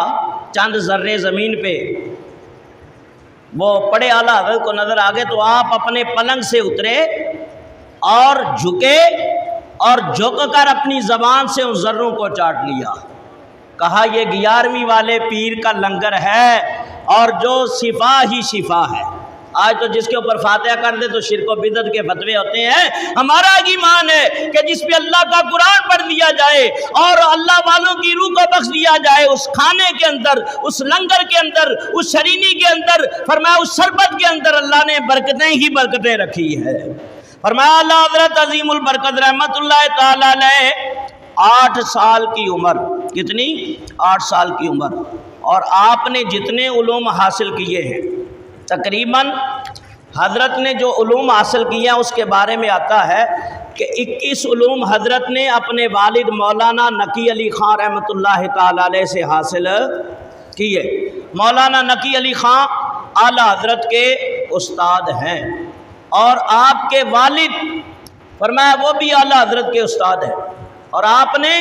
چند ذرے زمین پہ وہ پڑے اعلیٰ حضرت کو نظر آگئے تو آپ اپنے پلنگ سے اترے اور جھکے اور جھک کر اپنی زبان سے ان ذروں کو چاٹ لیا۔ کہا یہ 11ویں والے پیر کا لنگر ہے اور جو شفا ہی شفا ہے۔ آج تو جس کے اوپر فاتحہ کر دے تو شرک و بدعت کے فتوے ہوتے ہیں۔ ہمارا ایمان ہے کہ جس پہ اللہ کا قرآن پڑھ دیا جائے اور اللہ والوں کی روح کو بخش دیا جائے، اس کھانے کے اندر، اس لنگر کے اندر، اس شرینی کے اندر، فرمایا اس شربت کے اندر اللہ نے برکتیں ہی برکتیں رکھی ہے۔ فرمایا اللہ حضرت عظیم البرکت رحمت اللہ تعالی علیہ 8 سال کی عمر، کتنی؟ 8 سال کی عمر، اور آپ نے جتنے علوم حاصل کیے ہیں تقریباً حضرت نے جو علوم حاصل کیے ہیں اس کے بارے میں آتا ہے کہ 21 علوم حضرت نے اپنے والد مولانا نقی علی خان رحمۃ اللہ تعالی علیہ سے حاصل کیے۔ مولانا نقی علی خان اعلیٰ حضرت کے استاد ہیں اور آپ کے والد فرمایا وہ بھی اعلیٰ حضرت کے استاد ہیں، اور آپ نے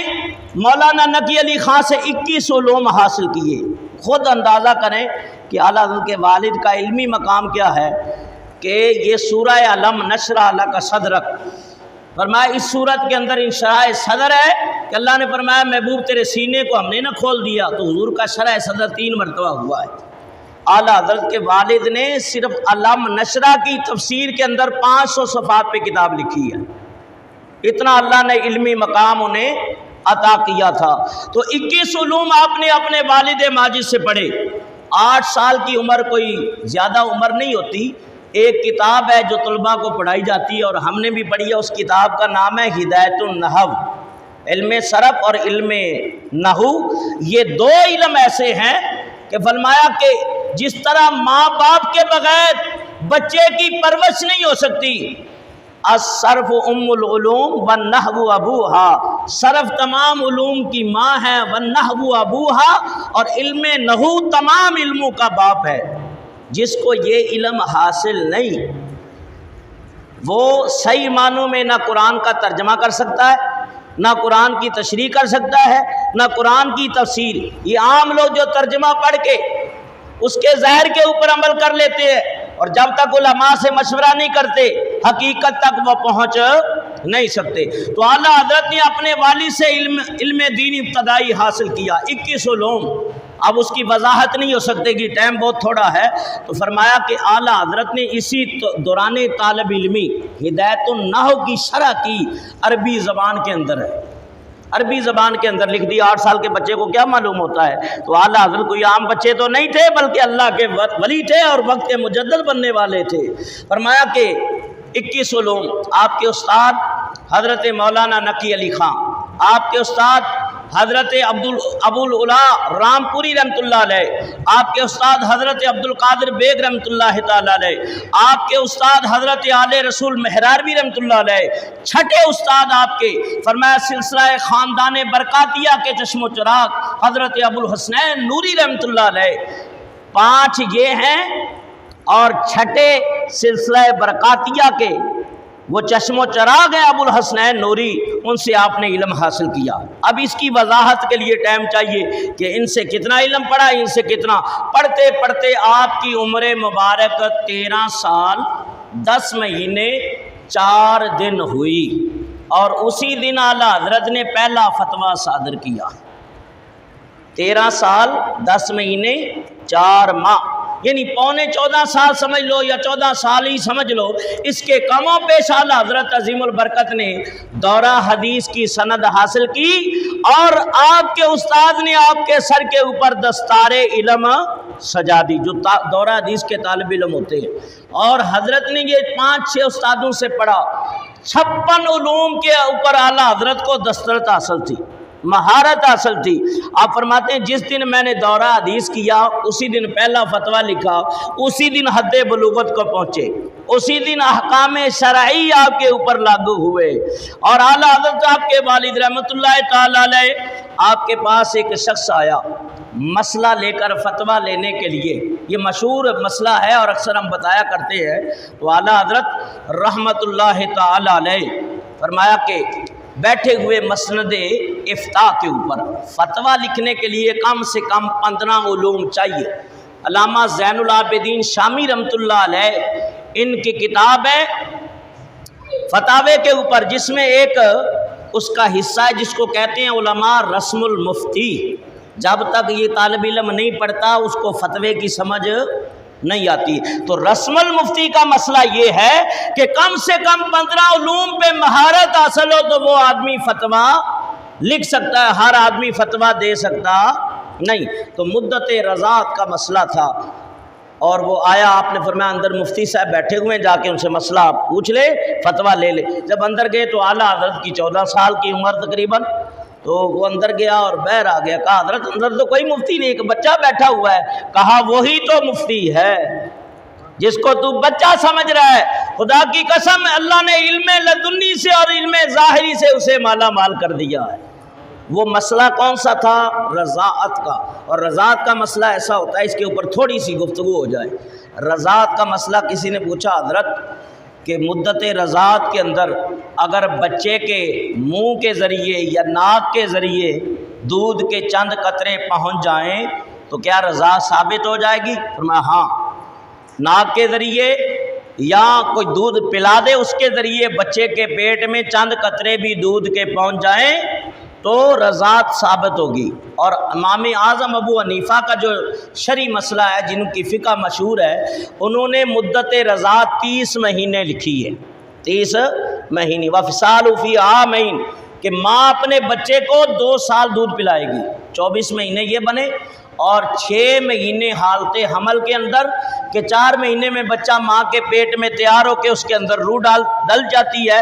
مولانا نقی علی خان سے 21 علوم حاصل کیے۔ خود اندازہ کریں کہ اعلیٰ حضرت کے والد کا علمی مقام کیا ہے کہ یہ سورہ علم نشرح لک صدرک، فرمایا اس صورت کے اندر انشراح صدر ہے کہ اللہ نے فرمایا محبوب تیرے سینے کو ہم نے نہ کھول دیا، تو حضور کا شرح صدر 3 مرتبہ ہوا ہے۔ اعلیٰ حضرت کے والد نے صرف علم نشرح کی تفسیر کے اندر 500 صفحات پہ کتاب لکھی ہے، اتنا اللہ نے علمی مقام انہیں عطا کیا تھا۔ تو 21 علوم آپ نے اپنے والد ماجد سے پڑھے۔ 8 سال کی عمر کوئی زیادہ عمر نہیں ہوتی۔ ایک کتاب ہے جو طلباء کو پڑھائی جاتی ہے اور ہم نے بھی پڑھی ہے، اس کتاب کا نام ہے ہدایت النحو، علم صرف اور علم نحو۔ یہ 2 علم ایسے ہیں کہ فرمایا کہ جس طرح ماں باپ کے بغیر بچے کی پرورش نہیں ہو سکتی، الصرف ام العلوم والنحو ابوہا، صرف تمام علوم کی ماں ہے، والنحو ابوہا، اور علم نحو تمام علموں کا باپ ہے۔ جس کو یہ علم حاصل نہیں وہ صحیح معنوں میں نہ قرآن کا ترجمہ کر سکتا ہے، نہ قرآن کی تشریح کر سکتا ہے، نہ قرآن کی تفسیر۔ یہ عام لوگ جو ترجمہ پڑھ کے اس کے ظاہر کے اوپر عمل کر لیتے ہیں، اور جب تک علماء سے مشورہ نہیں کرتے حقیقت تک وہ پہنچ نہیں سکتے۔ تو اعلیٰ حضرت نے اپنے والد سے علم دین ابتدائی حاصل کیا، 21 علوم۔ اب اس کی وضاحت نہیں ہو سکتے کہ ٹائم بہت تھوڑا ہے، تو فرمایا کہ اعلیٰ حضرت نے اسی دوران طالب علمی ہدایت النحو کی شرح کی، عربی زبان کے اندر ہے، عربی زبان کے اندر لکھ دی۔ 8 سال کے بچے کو کیا معلوم ہوتا ہے؟ تو اعلیٰ حضرت کوئی عام بچے تو نہیں تھے بلکہ اللہ کے ولی تھے اور وقت کے مجدد بننے والے تھے۔ فرمایا کہ 21 علوم آپ کے استاد حضرت مولانا نقی علی خان، آپ کے استاد حضرت ابو العلا رامپوری رحمۃ اللہ علیہ، آپ کے استاد حضرت عبد القادر بیگ رحمۃ اللہ تعالی علیہ، آپ کے استاد حضرت آل رسول مہراروی رحمۃ اللہ علیہ، چھٹے استاد آپ کے فرمایا سلسلہ خاندان برکاتیہ کے چشم و چراغ حضرت ابو الحسنین نوری رحمۃ اللہ علیہ۔ 5 یہ ہیں، اور چھٹے سلسلہ برکاتیہ کے وہ چشم و چراغ ہیں ابو الحسنین نوری، ان سے آپ نے علم حاصل کیا۔ اب اس کی وضاحت کے لیے ٹائم چاہیے کہ ان سے کتنا علم پڑھا، ان سے کتنا پڑھتے پڑھتے آپ کی عمر مبارک 13 سال 10 مہینے 4 دن ہوئی، اور اسی دن اعلیٰ حضرت نے پہلا فتویٰ صادر کیا۔ 13 سال 10 مہینے 4 ماہ، یعنی پونے 14 سال سمجھ لو یا 14 سال ہی سمجھ لو، اس کے کم و پیش اعلیٰ حضرت عظیم البرکت نے دورہ حدیث کی سند حاصل کی، اور آپ کے استاد نے آپ کے سر کے اوپر دستار علم سجا دی، جو دورہ حدیث کے طالب علم ہوتے ہیں۔ اور حضرت نے یہ 5-6 استادوں سے پڑھا، 56 علوم کے اوپر اعلیٰ حضرت کو دسترت حاصل تھی، مہارت حاصل تھی۔ آپ فرماتے ہیں جس دن میں نے دورہ حدیث کیا اسی دن پہلا فتویٰ لکھا، اسی دن حد بلوغت کو پہنچے، اسی دن احکام شرعی آپ کے اوپر لاگو ہوئے، اور اعلیٰ حضرت آپ کے والد رحمۃ اللہ تعالی علیہ آپ کے پاس ایک شخص آیا مسئلہ لے کر فتویٰ لینے کے لیے، یہ مشہور مسئلہ ہے اور اکثر ہم بتایا کرتے ہیں، تو اعلیٰ حضرت رحمت اللہ تعالی علیہ فرمایا کہ بیٹھے ہوئے مسند افتاء کے اوپر فتویٰ لکھنے کے لیے کم سے کم 15 علوم چاہیے۔ علامہ زین العابدین شامی رحمۃ اللہ علیہ ان کی کتاب ہے فتاوے کے اوپر، جس میں ایک اس کا حصہ ہے جس کو کہتے ہیں علماء رسم المفتی۔ جب تک یہ طالب علم نہیں پڑھتا اس کو فتوے کی سمجھ نہیں آتی۔ تو رسم المفتی کا مسئلہ یہ ہے کہ کم سے کم 15 علوم پہ مہارت حاصل ہو تو وہ آدمی فتویٰ لکھ سکتا ہے، ہر آدمی فتویٰ دے سکتا نہیں۔ تو مدت رضاعت کا مسئلہ تھا اور وہ آیا، آپ نے فرمایا اندر مفتی صاحب بیٹھے ہوئے ہیں، جا کے ان سے مسئلہ آپ پوچھ لے، فتویٰ لے لے۔ جب اندر گئے تو اعلیٰ حضرت کی 14 سال کی عمر تقریباً، تو وہ اندر گیا اور باہر آ گیا، کہا حضرت اندر تو کوئی مفتی نہیں، ایک بچہ بیٹھا ہوا ہے۔ کہا وہی تو مفتی ہے جس کو تو بچہ سمجھ رہا ہے، خدا کی قسم اللہ نے علم لدنی سے اور علم ظاہری سے اسے مالا مال کر دیا ہے۔ وہ مسئلہ کون سا تھا؟ رضاعت کا۔ اور رضاعت کا مسئلہ ایسا ہوتا ہے، اس کے اوپر تھوڑی سی گفتگو ہو جائے۔ رضاعت کا مسئلہ کسی نے پوچھا حضرت کہ مدت رضاعت کے اندر اگر بچے کے منہ کے ذریعے یا ناک کے ذریعے دودھ کے چند قطرے پہنچ جائیں تو کیا رضاعت ثابت ہو جائے گی؟ فرمایا ہاں، ناک کے ذریعے یا کوئی دودھ پلا دے اس کے ذریعے بچے کے پیٹ میں چند قطرے بھی دودھ کے پہنچ جائیں تو رضاعت ثابت ہوگی۔ اور امام اعظم ابو حنیفہ کا جو شرعی مسئلہ ہے، جن کی فقہ مشہور ہے، انہوں نے مدت رضاعت 30 مہینے لکھی ہے، 30 مہینے۔ وفصال فی عامین، کہ ماں اپنے بچے کو 2 سال دودھ پلائے گی، 24 مہینے یہ بنے، اور 6 مہینے حالت حمل کے اندر، کہ 4 مہینے میں بچہ ماں کے پیٹ میں تیار ہو کے اس کے اندر روح ڈل جاتی ہے،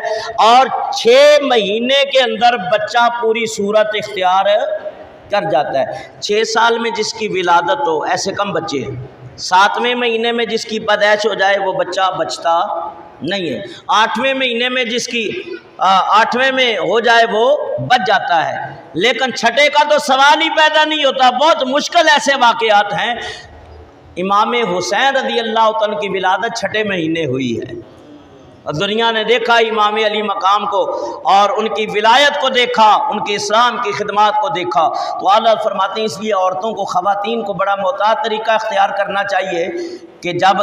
اور 6 مہینے کے اندر بچہ پوری صورت اختیار کر جاتا ہے۔ 6 سال میں جس کی ولادت ہو، ایسے کم بچے ہیں، 7ویں مہینے میں جس کی پیدائش ہو جائے وہ بچہ بچتا نہیں ہے، 8ویں مہینے میں جس کی 8ویں میں ہو جائے وہ بچ جاتا ہے، لیکن چھٹے کا تو سوال ہی پیدا نہیں ہوتا۔ بہت مشکل ایسے واقعات ہیں۔ امام حسین رضی اللہ عنہ کی ولادت 6 مہینے ہوئی ہے، اور دنیا نے دیکھا امام علی مقام کو اور ان کی ولایت کو دیکھا، ان کے اسلام کی خدمات کو دیکھا۔ تو اعلیٰ فرماتے ہیں اس لیے عورتوں کو، خواتین کو بڑا محتاط طریقہ اختیار کرنا چاہیے کہ جب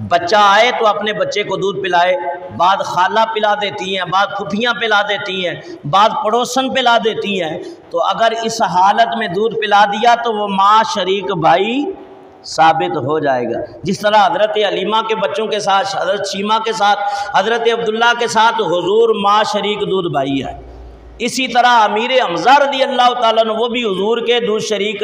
بچہ آئے تو اپنے بچے کو دودھ پلائے۔ بعد خالہ پلا دیتی ہیں، بعد پھپھیاں پلا دیتی ہیں، بعد پڑوسن پلا دیتی ہیں، تو اگر اس حالت میں دودھ پلا دیا تو وہ ماں شریک بھائی ثابت ہو جائے گا۔ جس طرح حضرت علیمہ کے بچوں کے ساتھ، حضرت شیمہ کے ساتھ، حضرت عبداللہ کے ساتھ حضور ماں شریک دودھ بھائی ہے، اسی طرح امیر حمزہ رضی اللہ تعالیٰ عنہ وہ بھی حضور کے دودھ شریک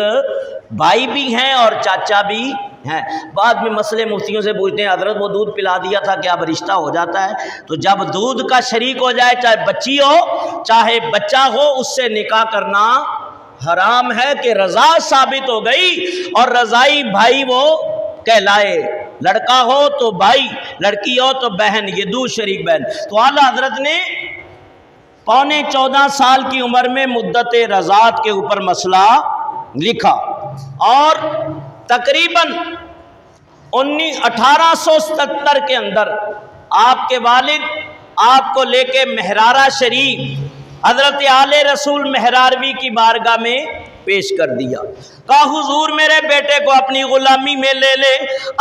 بھائی بھی ہیں اور چاچا بھی ہیں۔ بعد میں مسئلے مفتیوں سے پوچھتے ہیں حضرت وہ دودھ پلا دیا تھا کیا اب رشتہ ہو جاتا ہے؟ تو جب دودھ کا شریک ہو جائے، چاہے بچی ہو چاہے بچہ ہو، اس سے نکاح کرنا حرام ہے کہ رضا ثابت ہو گئی، اور رضائی بھائی وہ کہلائے، لڑکا ہو تو بھائی، لڑکی ہو تو بہن، یہ دودھ شریک بہن۔ تو اعلیٰ حضرت نے 14.25 سال کی عمر میں مدت رضاعت کے اوپر مسئلہ لکھا، اور تقریباً 1877 کے اندر آپ کے والد آپ کو لے کے مہرارہ شریف حضرت آل رسول مہراروی کی بارگاہ میں پیش کر دیا۔ کہا حضور میرے بیٹے کو اپنی غلامی میں لے لے،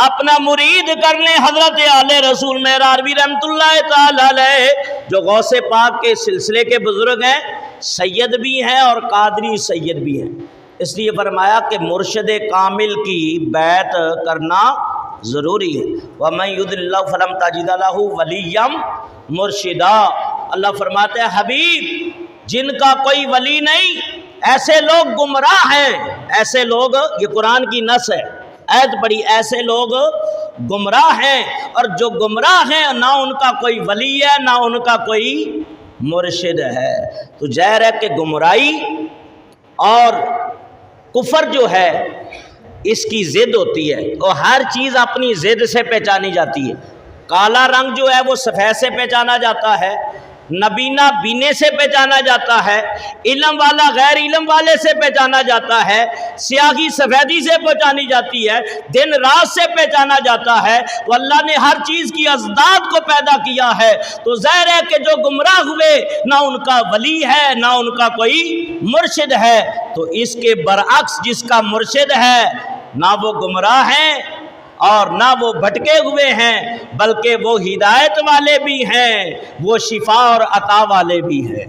اپنا مرید کر لیں۔ حضرت آل رسول مہراروی رحمۃ اللہ تعالی علیہ جو غوث پاک کے سلسلے کے بزرگ ہیں، سید بھی ہیں اور قادری سید بھی ہیں، اس لیے فرمایا کہ مرشد کامل کی بیعت کرنا ضروری ہے۔ وَمَن يُضْلِلِ اللَّهُ فَلَن تَجِدَ لَهُ وَلِيًّا مُرْشِدًا۔ اللہ فرماتے ہیں حبیب جن کا کوئی ولی نہیں، ایسے لوگ گمراہ ہیں، ایسے لوگ، یہ قرآن کی نص ہے، آیت پڑھی، ایسے لوگ گمراہ ہیں، اور جو گمراہ ہیں نہ ان کا کوئی ولی ہے نہ ان کا کوئی مرشد ہے۔ تو ظاہر ہے کہ گمراہی اور کفر جو ہے اس کی ضد ہوتی ہے، اور ہر چیز اپنی ضد سے پہچانی جاتی ہے۔ کالا رنگ جو ہے وہ سفید سے پہچانا جاتا ہے، نبینا بینے سے پہچانا جاتا ہے، علم والا غیر علم والے سے پہچانا جاتا ہے، سیاہی سفیدی سے پہچانی جاتی ہے، دن رات سے پہچانا جاتا ہے۔ تو اللہ نے ہر چیز کی ازداد کو پیدا کیا ہے، تو ظاہر ہے کہ جو گمراہ ہوئے نہ ان کا ولی ہے نہ ان کا کوئی مرشد ہے، تو اس کے برعکس جس کا مرشد ہے نہ وہ گمراہ ہیں اور نہ وہ بھٹکے ہوئے ہیں، بلکہ وہ ہدایت والے بھی ہیں، وہ شفا اور عطا والے بھی ہیں۔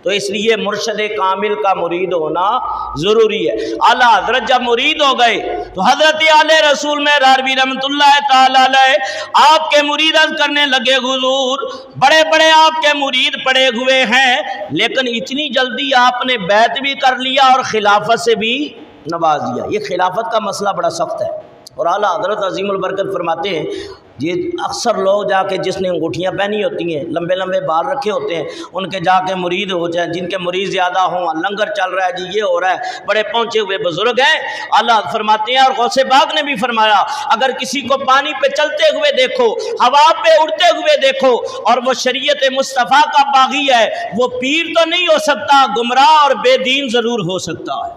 تو اس لیے مرشد کامل کا مرید ہونا ضروری ہے۔ اعلیٰ حضرت جب مرید ہو گئے تو حضرت اعلی رسول میں راروی رحمۃ اللہ تعالی علیہ آپ کے مرید کرنے لگے، حضور بڑے بڑے آپ کے مرید پڑے ہوئے ہیں، لیکن اتنی جلدی آپ نے بیعت بھی کر لیا اور خلافت سے بھی نواز دیا۔ یہ خلافت کا مسئلہ بڑا سخت ہے، اور اعلیٰ حضرت عظیم البرکت فرماتے ہیں یہ اکثر لوگ جا کے جس نے انگوٹھیاں پہنی ہوتی ہیں، لمبے لمبے بال رکھے ہوتے ہیں، ان کے جا کے مرید ہو جائیں، جن کے مرید زیادہ ہوں، لنگر چل رہا ہے جی، یہ ہو رہا ہے، بڑے پہنچے ہوئے بزرگ ہیں۔ اللہ فرماتے ہیں، اور غوث پاک نے بھی فرمایا، اگر کسی کو پانی پہ چلتے ہوئے دیکھو، ہوا پہ اڑتے ہوئے دیکھو، اور وہ شریعت مصطفیٰ کا باغی ہے، وہ پیر تو نہیں ہو سکتا، گمراہ اور بے دین ضرور ہو سکتا ہے،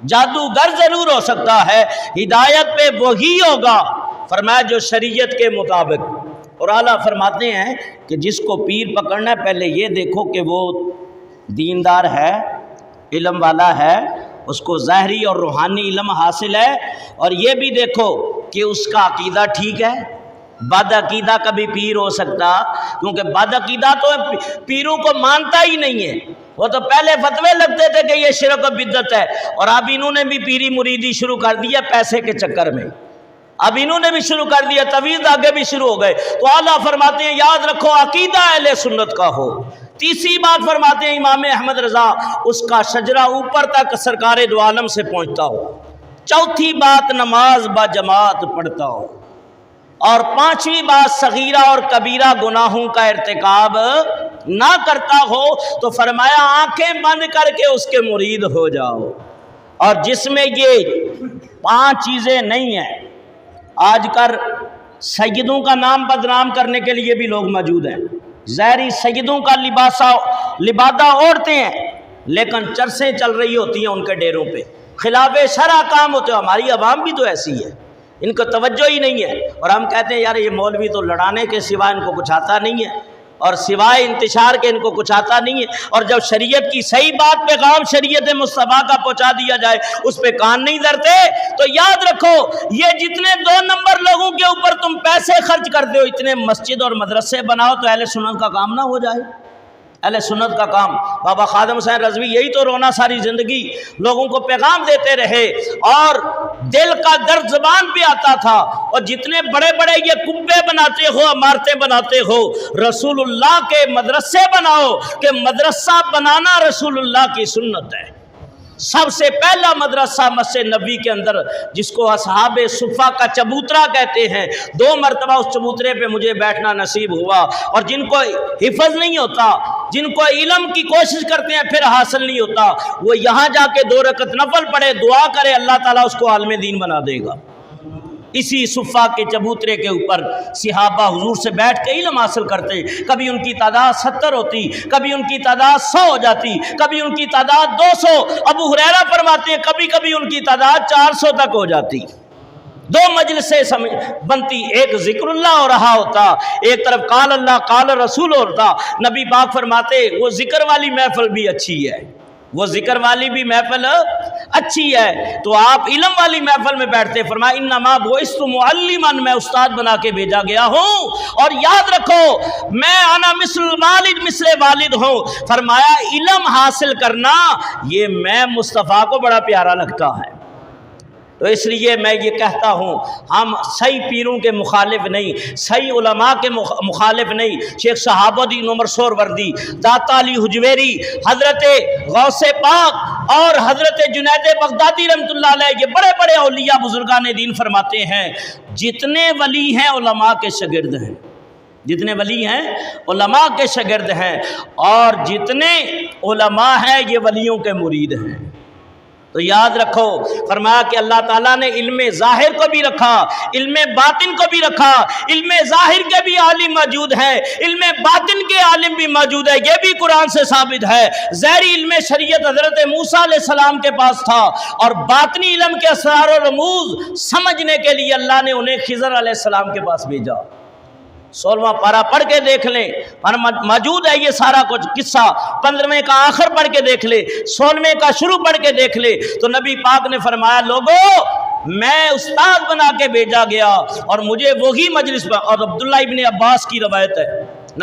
جادوگر ضرور ہو سکتا ہے، ہدایت پہ وہی ہوگا فرمایا جو شریعت کے مطابق۔ اور اعلیٰ فرماتے ہیں کہ جس کو پیر پکڑنا ہے پہلے یہ دیکھو کہ وہ دیندار ہے، علم والا ہے، اس کو ظاہری اور روحانی علم حاصل ہے، اور یہ بھی دیکھو کہ اس کا عقیدہ ٹھیک ہے۔ بد عقیدہ کبھی پیر ہو سکتا، کیونکہ بد عقیدہ تو پیروں کو مانتا ہی نہیں ہے، وہ تو پہلے فتوے لگتے تھے کہ یہ شرک و بدعت ہے، اور اب انہوں نے بھی پیری مریدی شروع کر دیا پیسے کے چکر میں، اب انہوں نے بھی شروع کر دیا، تویز آگے بھی شروع ہو گئے۔ تو اعلیٰ فرماتے ہیں یاد رکھو عقیدہ اہل سنت کا ہو۔ تیسری بات فرماتے ہیں امام احمد رضا، اس کا شجرہ اوپر تک سرکار دو عالم سے پہنچتا ہو۔ چوتھی بات نماز با جماعت پڑھتا ہو، اور پانچویں بات صغیرہ اور کبیرہ گناہوں کا ارتکاب نہ کرتا ہو۔ تو فرمایا آنکھیں بند کر کے اس کے مرید ہو جاؤ۔ اور جس میں یہ پانچ چیزیں نہیں ہیں، آج کل سیدوں کا نام بدنام کرنے کے لیے بھی لوگ موجود ہیں، ظاہری سیدوں کا لبادہ اوڑھتے ہیں، لیکن چرسیں چل رہی ہوتی ہیں ان کے ڈیروں پہ، خلاف شرع کام ہوتے ہیں۔ ہماری عوام بھی تو ایسی ہے، ان کو توجہ ہی نہیں ہے، اور ہم کہتے ہیں یار یہ مولوی تو لڑانے کے سوا ان کو کچھ آتا نہیں ہے، اور سوائے انتشار کے ان کو کچھ آتا نہیں ہے، اور جب شریعت کی صحیح بات پیغام شریعت مصطفیٰ کا پہنچا دیا جائے اس پہ کان نہیں دھرتے۔ تو یاد رکھو یہ جتنے 2 نمبر لوگوں کے اوپر تم پیسے خرچ کرتے ہو، اتنے مسجد اور مدرسے بناؤ تو اہل سنت کا کام نہ ہو جائے، اہل سنت کا کام۔ بابا خادم حسین رضوی یہی تو رونا ساری زندگی لوگوں کو پیغام دیتے رہے، اور دل کا درد زبان پہ آتا تھا، اور جتنے بڑے بڑے یہ کبے بناتے ہو، عمارتیں بناتے ہو، رسول اللہ کے مدرسے بناؤ، کہ مدرسہ بنانا رسول اللہ کی سنت ہے۔ سب سے پہلا مدرسہ مسجد نبوی کے اندر، جس کو اصحاب صفہ کا چبوترا کہتے ہیں، 2 مرتبہ اس چبوترے پہ مجھے بیٹھنا نصیب ہوا، اور جن کو حفظ نہیں ہوتا، جن کو علم کی کوشش کرتے ہیں پھر حاصل نہیں ہوتا، وہ یہاں جا کے 2 رکعت نفل پڑھے، دعا کرے، اللہ تعالیٰ اس کو عالم دین بنا دے گا۔ اسی صفہ کے چبوترے کے اوپر صحابہ حضور سے بیٹھ کے علم حاصل کرتے، کبھی ان کی تعداد 70 ہوتی، کبھی ان کی تعداد 100 ہو جاتی، کبھی ان کی تعداد 200، ابو ہریرہ فرماتے ہیں کبھی کبھی ان کی تعداد 400 تک ہو جاتی۔ 2 مجلسیں بنتی، ایک ذکر اللہ ہو رہا ہوتا، ایک طرف قال اللہ قال رسول ہوتا۔ نبی پاک فرماتے وہ ذکر والی محفل بھی اچھی ہے، وہ ذکر والی بھی محفل اچھی ہے، تو آپ علم والی محفل میں بیٹھتے۔ فرمایا انما بعثت معلما، میں استاد بنا کے بھیجا گیا ہوں، اور یاد رکھو میں انا مثل والد، مثل والد ہوں۔ فرمایا علم حاصل کرنا یہ میں مصطفیٰ کو بڑا پیارا لگتا ہے۔ تو اس لیے میں یہ کہتا ہوں ہم صحیح پیروں کے مخالف نہیں، صحیح علماء کے مخالف نہیں۔ شیخ شہاب الدین عمر سہروردی، داتا علی حجویری، حضرت غوث پاک اور حضرت جنید بغدادی رحمۃ اللہ علیہ، یہ بڑے بڑے اولیاء بزرگان دین فرماتے ہیں جتنے ولی ہیں علماء کے شاگرد ہیں، جتنے ولی ہیں علماء کے شاگرد ہیں، اور جتنے علماء ہیں یہ ولیوں کے مرید ہیں۔ تو یاد رکھو، فرمایا کہ اللہ تعالیٰ نے علم ظاہر کو بھی رکھا، علم باطن کو بھی رکھا، علم ظاہر کے بھی عالم موجود ہے، علم باطن کے عالم بھی موجود ہے، یہ بھی قرآن سے ثابت ہے۔ ظاہری علم شریعت حضرت موسیٰ علیہ السلام کے پاس تھا، اور باطنی علم کے اسرار و رموز سمجھنے کے لیے اللہ نے انہیں خضر علیہ السلام کے پاس بھیجا۔ 16واں پارہ پڑھ کے دیکھ لیں، موجود ہے یہ سارا کچھ قصہ۔ 15ویں کا آخر پڑھ کے دیکھ لیں، 16ویں کا شروع پڑھ کے دیکھ لیں، تو نبی پاک نے فرمایا لوگوں میں استاد بنا کے بھیجا گیا اور مجھے وہی مجلس پر، اور عبداللہ ابن عباس کی روایت ہے،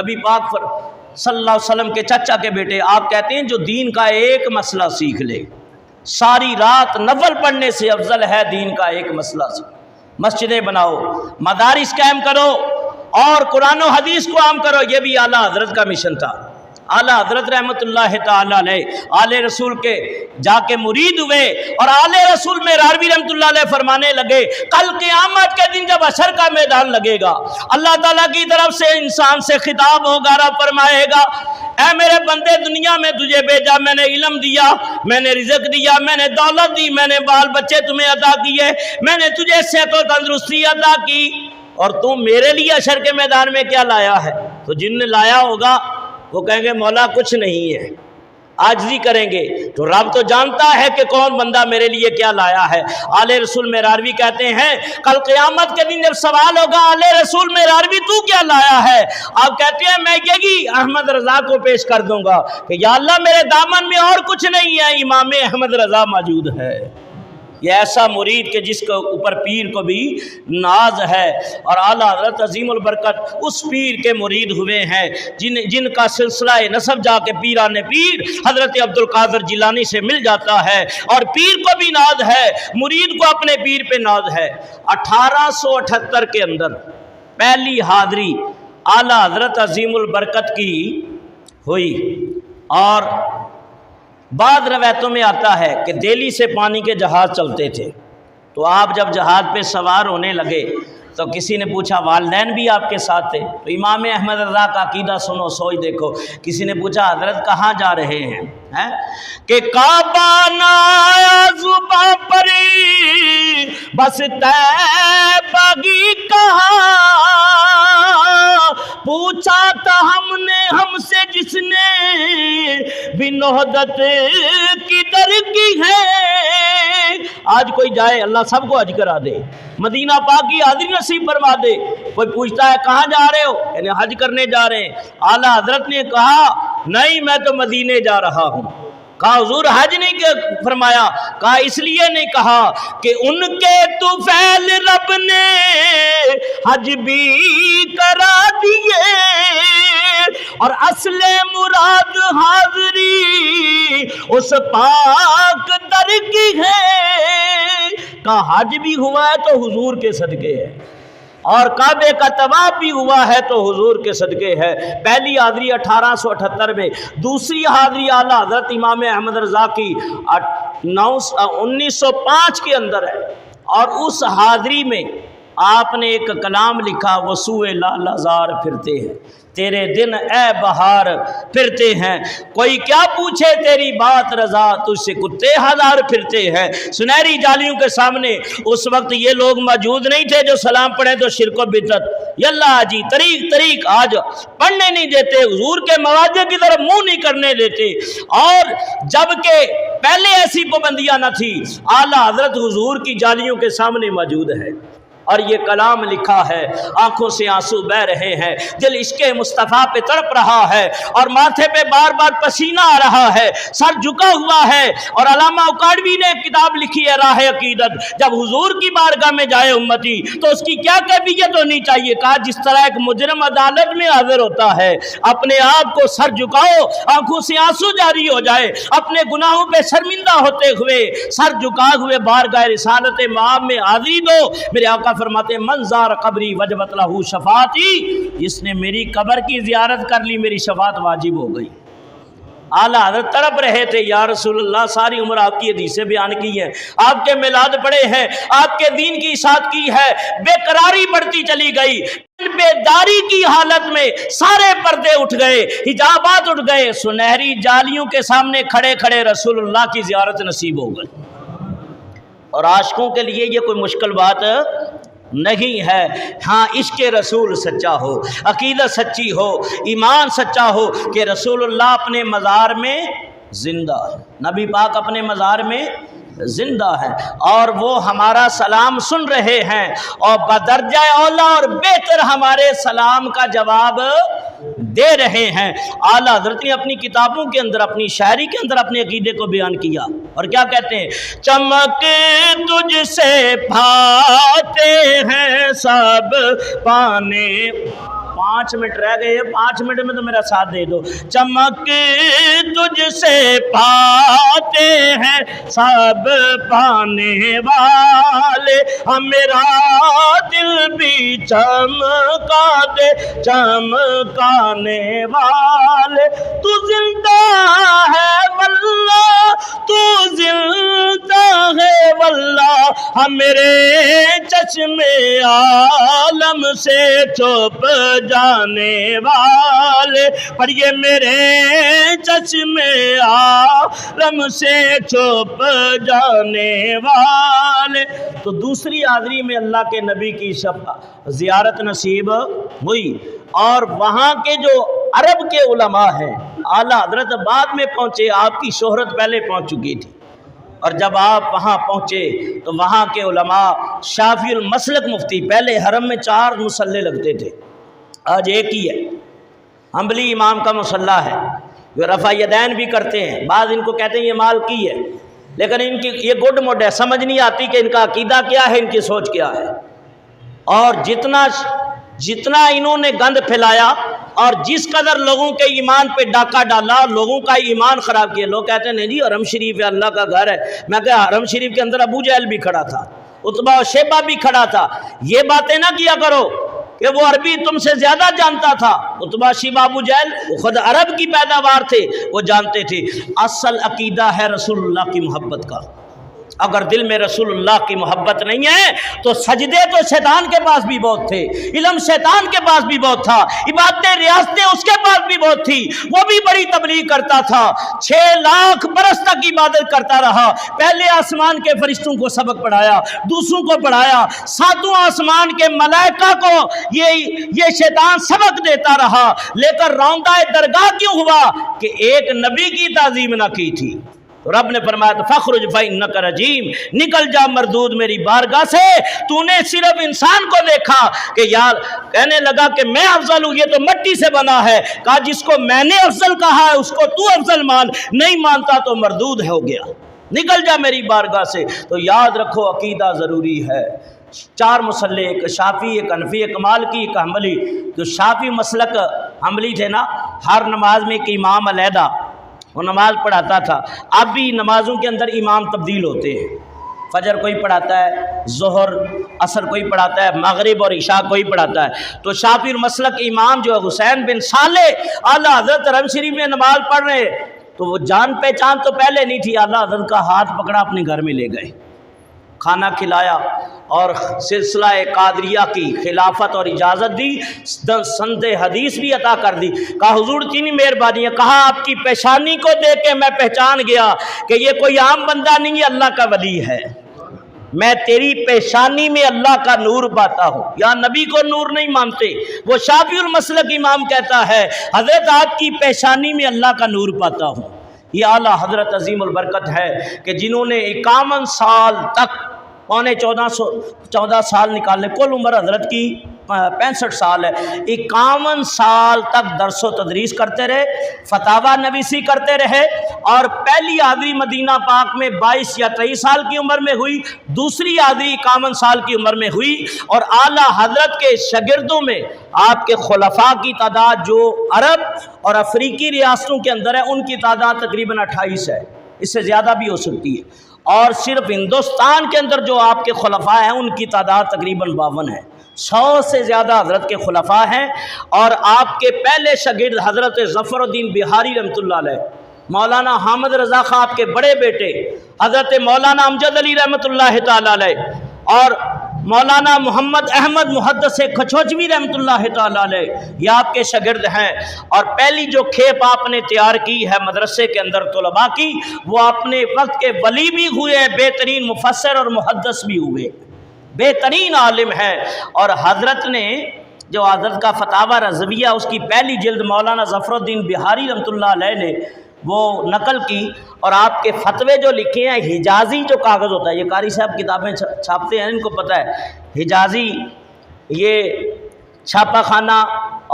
نبی پاک صلی اللہ علیہ وسلم کے چچا کے بیٹے، آپ کہتے ہیں جو دین کا ایک مسئلہ سیکھ لے ساری رات نفل پڑھنے سے افضل ہے دین کا ایک مسئلہ سیکھ۔ مسجدیں بناؤ، مدارس قائم کرو اور قرآن و حدیث کو عام کرو، یہ بھی اعلیٰ حضرت کا مشن تھا۔ اعلیٰ حضرت رحمت اللہ تعالیٰ علیہ آل رسول کے جا کے مرید ہوئے، اور آل رسول میں راروی رحمت اللہ علیہ فرمانے لگے کل قیامت کے دن جب حشر کا میدان لگے گا، اللہ تعالیٰ کی طرف سے انسان سے خطاب ہوگا، رب فرمائے گا اے میرے بندے دنیا میں تجھے بھیجا، میں نے علم دیا، میں نے رزق دیا، میں نے دولت دی، میں نے بال بچے تمہیں عطا کیے، میں نے تجھے صحت و تندرستی عطا کی، اور تم میرے لیے حشر کے میدان میں کیا لایا ہے؟ تو جن نے لایا ہوگا وہ کہیں گے مولا کچھ نہیں ہے، عاجزی کریں گے، تو رب تو جانتا ہے کہ کون بندہ میرے لیے کیا لایا ہے۔ آل رسول میراروی کہتے ہیں کل قیامت کے دن جب سوال ہوگا آل رسول میراروی تو کیا لایا ہے، آپ کہتے ہیں میں یہی احمد رضا کو پیش کر دوں گا کہ یا اللہ میرے دامن میں اور کچھ نہیں ہے، امام احمد رضا موجود ہے۔ یہ ایسا مرید کہ جس کے اوپر پیر کو بھی ناز ہے، اور اعلیٰ حضرت عظیم البرکت اس پیر کے مرید ہوئے ہیں جن کا سلسلہ نسب جا کے پیران پیر حضرت عبد القادر جیلانی سے مل جاتا ہے، اور پیر کو بھی ناز ہے، مرید کو اپنے پیر پہ ناز ہے۔ 1878 کے اندر پہلی حاضری اعلیٰ حضرت عظیم البرکت کی ہوئی، اور بعض روایتوں میں آتا ہے کہ دہلی سے پانی کے جہاز چلتے تھے، تو آپ جب جہاز پہ سوار ہونے لگے تو کسی نے پوچھا والدین بھی آپ کے ساتھ تھے؟ تو امام احمد رضا کا عقیدہ سنو سوچ دیکھو، کسی نے پوچھا حضرت کہاں جا رہے ہیں؟ کہ کعبہ نایا زباں پری بس طیبہ کی کہاں، پوچھا تھا ہم نے ہم سے جس نے بھی نہدت کدھر کی ہے۔ آج کوئی جائے اللہ سب کو حج کرا دے، مدینہ پاک کی حاضری نصیب فرما دے۔ کوئی پوچھتا ہے کہاں جا رہے ہو، یعنی حج کرنے جا رہے ہیں، اعلیٰ حضرت نے کہا نہیں میں تو مدینے جا رہا ہوں۔ کہا حضور حج نہیں فرمایا؟ کہا اس لیے نہیں کہا کہ ان کے طفیل رب نے حج بھی کرا دیے، اور اصل مراد حاضری اس پاک در کی ہے۔ کہا حج بھی ہوا ہے تو حضور کے صدقے ہے، اور کعبے کا طواف بھی ہوا ہے تو حضور کے صدقے ہے۔ پہلی حاضری 1878 میں، دوسری حاضری اعلیٰ حضرت امام احمد رضا کی 1905 کے اندر ہے، اور اس حاضری میں آپ نے ایک کلام لکھا وسوئے لالہ زار پھرتے ہیں، تیرے دن اے بہار پھرتے ہیں، کوئی کیا پوچھے تیری بات رضا تجھ سے کتے ہزار پھرتے ہیں۔ سنہری جالیوں کے سامنے اس وقت یہ لوگ موجود نہیں تھے جو سلام پڑھیں تو شرک و بدعت، یلا جی طریق آج پڑھنے نہیں دیتے، حضور کے مواضع کی طرف منہ نہیں کرنے دیتے، اور جبکہ پہلے ایسی پابندیاں نہ تھی، اعلیٰ حضرت حضور کی جالیوں کے سامنے موجود ہے، اور یہ کلام لکھا ہے، آنکھوں سے آنسو بہ رہے ہیں، دل عشق مصطفیٰ پہ تڑپ رہا ہے، اور ماتھے پہ بار بار پسینہ آ رہا ہے، سر جھکا ہوا ہے۔ اور علامہ اکاڑوی نے کتاب لکھی ہے راہ عقیدت، جب حضور کی بارگاہ میں جائے امتی تو اس کی کیا کیفیت ہونی چاہیے؟ کہا جس طرح ایک مجرم عدالت میں حاضر ہوتا ہے، اپنے آپ کو سر جھکاؤ، آنکھوں سے آنسو جاری ہو جائے، اپنے گناہوں پہ شرمندہ ہوتے ہوئے سر جھکائے ہوئے بارگاہ رسالت مآب میں حاضری دو۔ میرے آقا فرماتے ہیں من زار قبری وجبت لہو شفاعتی، جس نے میری قبر کی زیارت کر لی میری شفاعت واجب ہو گئی۔ اعلیٰ حضرت تڑپ رہے تھے، یا رسول اللہ ساری عمر آپ کی حدیثیں بیان کی ہیں، آپ کے میلاد پڑے ہیں، آپ کے دین کی اشاعت کی ہے، بے قراری بڑھتی چلی گئی، بیداری کی حالت میں سارے پردے اٹھ گئے، حجابات اٹھ گئے، سنہری جالیوں کے سامنے کھڑے کھڑے رسول اللہ کی زیارت نصیب ہو گئی۔ اور عاشقوں کے لیے یہ کوئی مشکل بات نہیں ہے۔ ہاں عشق رسول سچا ہو، عقیدت سچی ہو، ایمان سچا ہو کہ رسول اللہ اپنے مزار میں زندہ ہے، نبی پاک اپنے مزار میں زندہ ہے، اور وہ ہمارا سلام سن رہے ہیں اور بدرجہ اولا اور بہتر ہمارے سلام کا جواب دے رہے ہیں۔ اعلیٰ حضرت نے اپنی کتابوں کے اندر، اپنی شاعری کے اندر اپنے عقیدے کو بیان کیا، اور کیا کہتے ہیں؟ چمک تجھ سے بھاتے ہیں سب پانے، 5 منٹ رہ گئے، 5 منٹ میں تو میرا ساتھ دے دو۔ چمک تجھ سے پاتے ہیں سب پانے والے، ہم میرا دل بھی چمکا دے چمکانے والے، تو زندہ ہے واللہ تو زندہ ہے واللہ، ہم میرے چشم عالم سے چھپ جانے والے، پر یہ میرے چشم عالم سے چھپ جانے والے۔ تو دوسری حاضری میں اللہ کے نبی کی زیارت نصیب ہوئی، اور وہاں کے جو عرب کے علماء ہیں، اعلیٰ حضرت بعد میں پہنچے، آپ کی شہرت پہلے پہنچ چکی تھی، اور جب آپ وہاں پہنچے تو وہاں کے علماء شافعی المسلک مفتی، پہلے حرم میں 4 مصلے لگتے تھے، آج ایک ہی ہے، حنبلی امام کا مصلی ہے، جو رفع یدین بھی کرتے ہیں، بعض ان کو کہتے ہیں یہ مالکی ہے، لیکن ان کی یہ گڈ موڈ ہے، سمجھ نہیں آتی کہ ان کا عقیدہ کیا ہے، ان کی سوچ کیا ہے، اور جتنا انہوں نے گند پھیلایا اور جس قدر لوگوں کے ایمان پہ ڈاکہ ڈالا، لوگوں کا ایمان خراب کیا۔ لوگ کہتے ہیں نہیں جی حرم شریف ہے، اللہ کا گھر ہے، میں کہا حرم شریف کے اندر ابو جہل بھی کھڑا تھا، عتبہ و شیبہ بھی کھڑا تھا، یہ باتیں نہ کیا کرو کہ وہ عربی تم سے زیادہ جانتا تھا۔ عتبہ شیبہ ابو جہل وہ خود عرب کی پیداوار تھے، وہ جانتے تھے۔ اصل عقیدہ ہے رسول اللہ کی محبت کا، اگر دل میں رسول اللہ کی محبت نہیں ہے تو سجدے تو شیطان کے پاس بھی بہت تھے، علم شیطان کے پاس بھی بہت تھا، عبادتیں ریاستیں اس کے پاس بھی بہت تھی، وہ بھی بڑی تبلیغ کرتا تھا، 6 لاکھ برس تک عبادت کرتا رہا، پہلے آسمان کے فرشتوں کو سبق پڑھایا، دوسروں کو پڑھایا، 7واں آسمان کے ملائکہ کو یہ شیطان سبق دیتا رہا، لیکن روندہ درگاہ کیوں ہوا کہ ایک نبی کی تعظیم نہ کی تھی۔ رب نے فرمایا فخرج فإنک رجیم، نکل جا مردود میری بارگاہ سے، تو نے صرف انسان کو دیکھا کہ یار، کہنے لگا کہ میں افضل ہوں، یہ تو مٹی سے بنا ہے، کہا جس کو میں نے افضل کہا ہے اس کو تو افضل مان، نہیں مانتا تو مردود ہو گیا، نکل جا میری بارگاہ سے۔ تو یاد رکھو عقیدہ ضروری ہے۔ 4 مصلے، ایک شافعی، ایک حنفی، ایک مالکی، ایک حنبلی۔ جو شافعی مسلک حنبلی تھے نا، ہر نماز میں ایک امام علیحدہ وہ نماز پڑھاتا تھا، اب بھی نمازوں کے اندر امام تبدیل ہوتے ہیں، فجر کوئی پڑھاتا ہے، ظہر عصر کوئی پڑھاتا ہے، مغرب اور عشاء کوئی پڑھاتا ہے۔ تو شافعی المسلک امام جو ہے حسین بن صالح، اعلیٰ حضرت حرم شریف میں نماز پڑھ رہے، تو وہ جان پہچان تو پہلے نہیں تھی، اعلیٰ حضرت کا ہاتھ پکڑا اپنے گھر میں لے گئے، کھانا کھلایا اور سلسلہ قادریہ کی خلافت اور اجازت دی، سند حدیث بھی عطا کر دی۔ کہا حضور اتنی مہربانی ہے، کہا آپ کی پیشانی کو دیکھ کے میں پہچان گیا کہ یہ کوئی عام بندہ نہیں ہے، اللہ کا ولی ہے، میں تیری پیشانی میں اللہ کا نور پاتا ہوں۔ یا نبی کو نور نہیں مانتے، وہ شافعی المسلک امام کہتا ہے حضرت آپ کی پیشانی میں اللہ کا نور پاتا ہوں۔ یہ اعلیٰ حضرت عظیم البرکت ہے کہ جنہوں نے 51 سال تک، پونے 14 سال نکالنے، کل عمر حضرت کی 65 سال ہے، 51 سال تک درس و تدریس کرتے رہے، فتاوی نویسی کرتے رہے، اور پہلی حاضری مدینہ پاک میں 22 یا 23 سال کی عمر میں ہوئی، دوسری حاضری 51 سال کی عمر میں ہوئی، اور اعلیٰ حضرت کے شاگردوں میں آپ کے خلفاء کی تعداد جو عرب اور افریقی ریاستوں کے اندر ہے ان کی تعداد تقریباً 28 ہے، اس سے زیادہ بھی ہو سکتی ہے، اور صرف ہندوستان کے اندر جو آپ کے خلفاء ہیں ان کی تعداد تقریباً 52 ہے، 100 سے زیادہ حضرت کے خلفاء ہیں۔ اور آپ کے پہلے شاگرد حضرت ظفر الدین بہاری رحمۃ اللہ علیہ، مولانا حامد رضا خان آپ کے بڑے بیٹے حضرت مولانا امجد علی رحمۃ اللہ تعالی علیہ، اور مولانا محمد احمد محدث کھچوچوی رحمۃ اللہ تعالی علیہ، یہ آپ کے شاگرد ہیں، اور پہلی جو کھیپ آپ نے تیار کی ہے مدرسے کے اندر طلباء کی، وہ اپنے وقت کے ولی بھی ہوئے، بہترین مفسر اور محدث بھی ہوئے، بہترین عالم ہیں۔ اور حضرت نے جو حضرت کا فتاوی رضویہ اس کی پہلی جلد مولانا ظفر الدین بہاری رحمۃ اللہ علیہ نے وہ نقل کی، اور آپ کے فتوے جو لکھے ہیں، حجازی جو کاغذ ہوتا ہے، یہ قاری صاحب کتابیں چھاپتے ہیں، ان کو پتہ ہے حجازی یہ چھاپا خانہ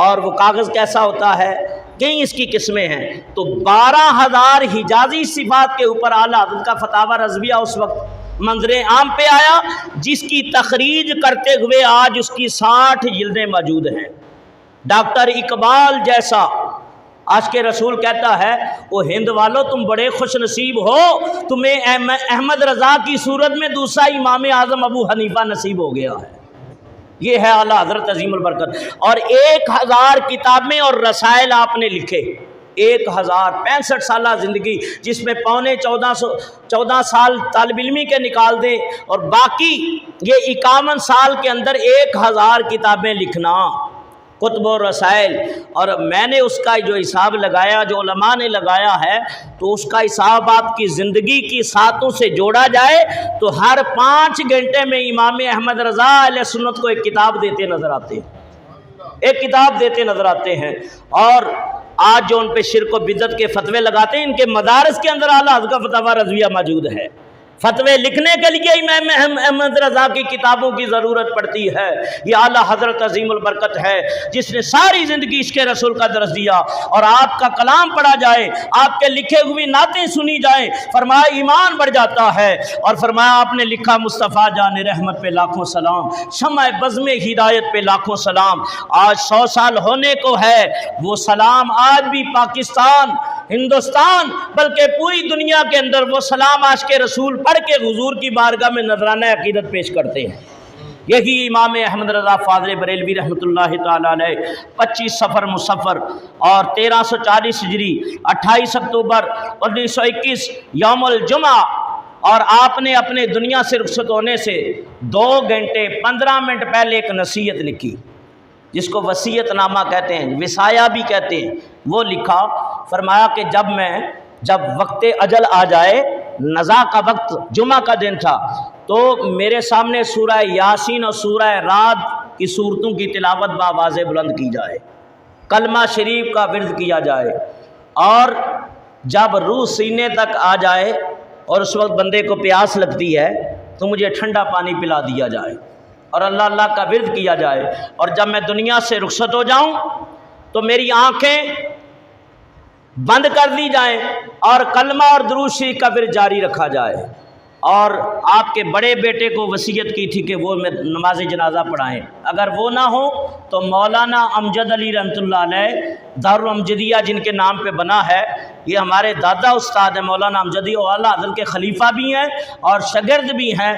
اور وہ کاغذ کیسا ہوتا ہے، کئی اس کی قسمیں ہیں، تو 12,000 حجازی صفات کے اوپر اعلیٰ حضرت کا فتاوی رضویہ اس وقت منظر عام پہ آیا، جس کی تخریج کرتے ہوئے آج اس کی 60 جلدیں موجود ہیں۔ ڈاکٹر اقبال جیسا عاشق رسول کہتا ہے، وہ ہند والو تم بڑے خوش نصیب ہو، تمہیں احمد رضا کی صورت میں دوسرا امام اعظم ابو حنیفہ نصیب ہو گیا ہے۔ یہ ہے اعلیٰ حضرت عظیم البرکت، اور 1000 کتابیں اور رسائل آپ نے لکھے، 1065 سالہ زندگی، جس میں پونے 14 سال طالب علمی کے نکال دیں، اور باقی یہ 51 سال کے اندر 1000 کتابیں لکھنا، کتب و رسائل۔ اور میں نے اس کا جو حساب لگایا، جو علماء نے لگایا ہے، تو اس کا حساب آپ کی زندگی کی ساتوں سے جوڑا جائے تو ہر 5 گھنٹے میں امام احمد رضا علیہ سنت کو ایک کتاب دیتے نظر آتے ہیں، ایک کتاب دیتے نظر آتے ہیں۔ اور آج جو ان پہ شرک و بدعت کے فتوے لگاتے ہیں، ان کے مدارس کے اندر اعلیٰ حضرت کا فتاوی رضویہ موجود ہے۔ فتوے لکھنے کے لیے امام احمد رضا کی کتابوں کی ضرورت پڑتی ہے۔ یہ اعلیٰ حضرت عظیم البرکت ہے جس نے ساری زندگی عشق رسول کا درس دیا، اور آپ کا کلام پڑھا جائے، آپ کے لکھے ہوئی نعتیں سنی جائیں، فرمایا ایمان بڑھ جاتا ہے۔ اور فرمایا آپ نے لکھا مصطفیٰ جان رحمت پہ لاکھوں سلام، شمع بزم ہدایت پہ لاکھوں سلام۔ آج 100 سال ہونے کو ہے، وہ سلام آج بھی پاکستان، ہندوستان، بلکہ پوری دنیا کے اندر وہ سلام عاشق رسول پڑھ کے حضور کی بارگاہ میں نذرانہ عقیدت پیش کرتے ہیں۔ یہی امام احمد رضا فاضل بریلوی رحمۃ اللہ تعالی علیہ 25 صفر مصفر اور 1340 ہجری 28 اکتوبر 1921 یوم الجمعہ، اور آپ نے اپنے دنیا سے رخصت ہونے سے 2 گھنٹے 15 منٹ پہلے ایک نصیحت لکھی، جس کو وصیت نامہ کہتے ہیں، وصایا بھی کہتے ہیں، وہ لکھا۔ فرمایا کہ جب وقت اجل آ جائے، نزا کا وقت، جمعہ کا دن تھا، تو میرے سامنے سورہ یاسین اور سورہ رعد کی صورتوں کی تلاوت بآواز بلند کی جائے، کلمہ شریف کا ورد کیا جائے، اور جب روح سینے تک آ جائے اور اس وقت بندے کو پیاس لگتی ہے تو مجھے ٹھنڈا پانی پلا دیا جائے، اور اللہ اللہ کا ورد کیا جائے، اور جب میں دنیا سے رخصت ہو جاؤں تو میری آنکھیں بند کر دی جائیں اور کلمہ اور درود شریف کا ورد جاری رکھا جائے۔ اور آپ کے بڑے بیٹے کو وصیت کی تھی کہ وہ نماز جنازہ پڑھائیں، اگر وہ نہ ہو تو مولانا امجد علی رحمۃ اللہ علیہ دارالامجدیہ جن کے نام پہ بنا ہے، یہ ہمارے دادا استاد ہیں مولانا امجدی، اور اعلیٰ حضرت کے خلیفہ بھی ہیں اور شاگرد بھی ہیں،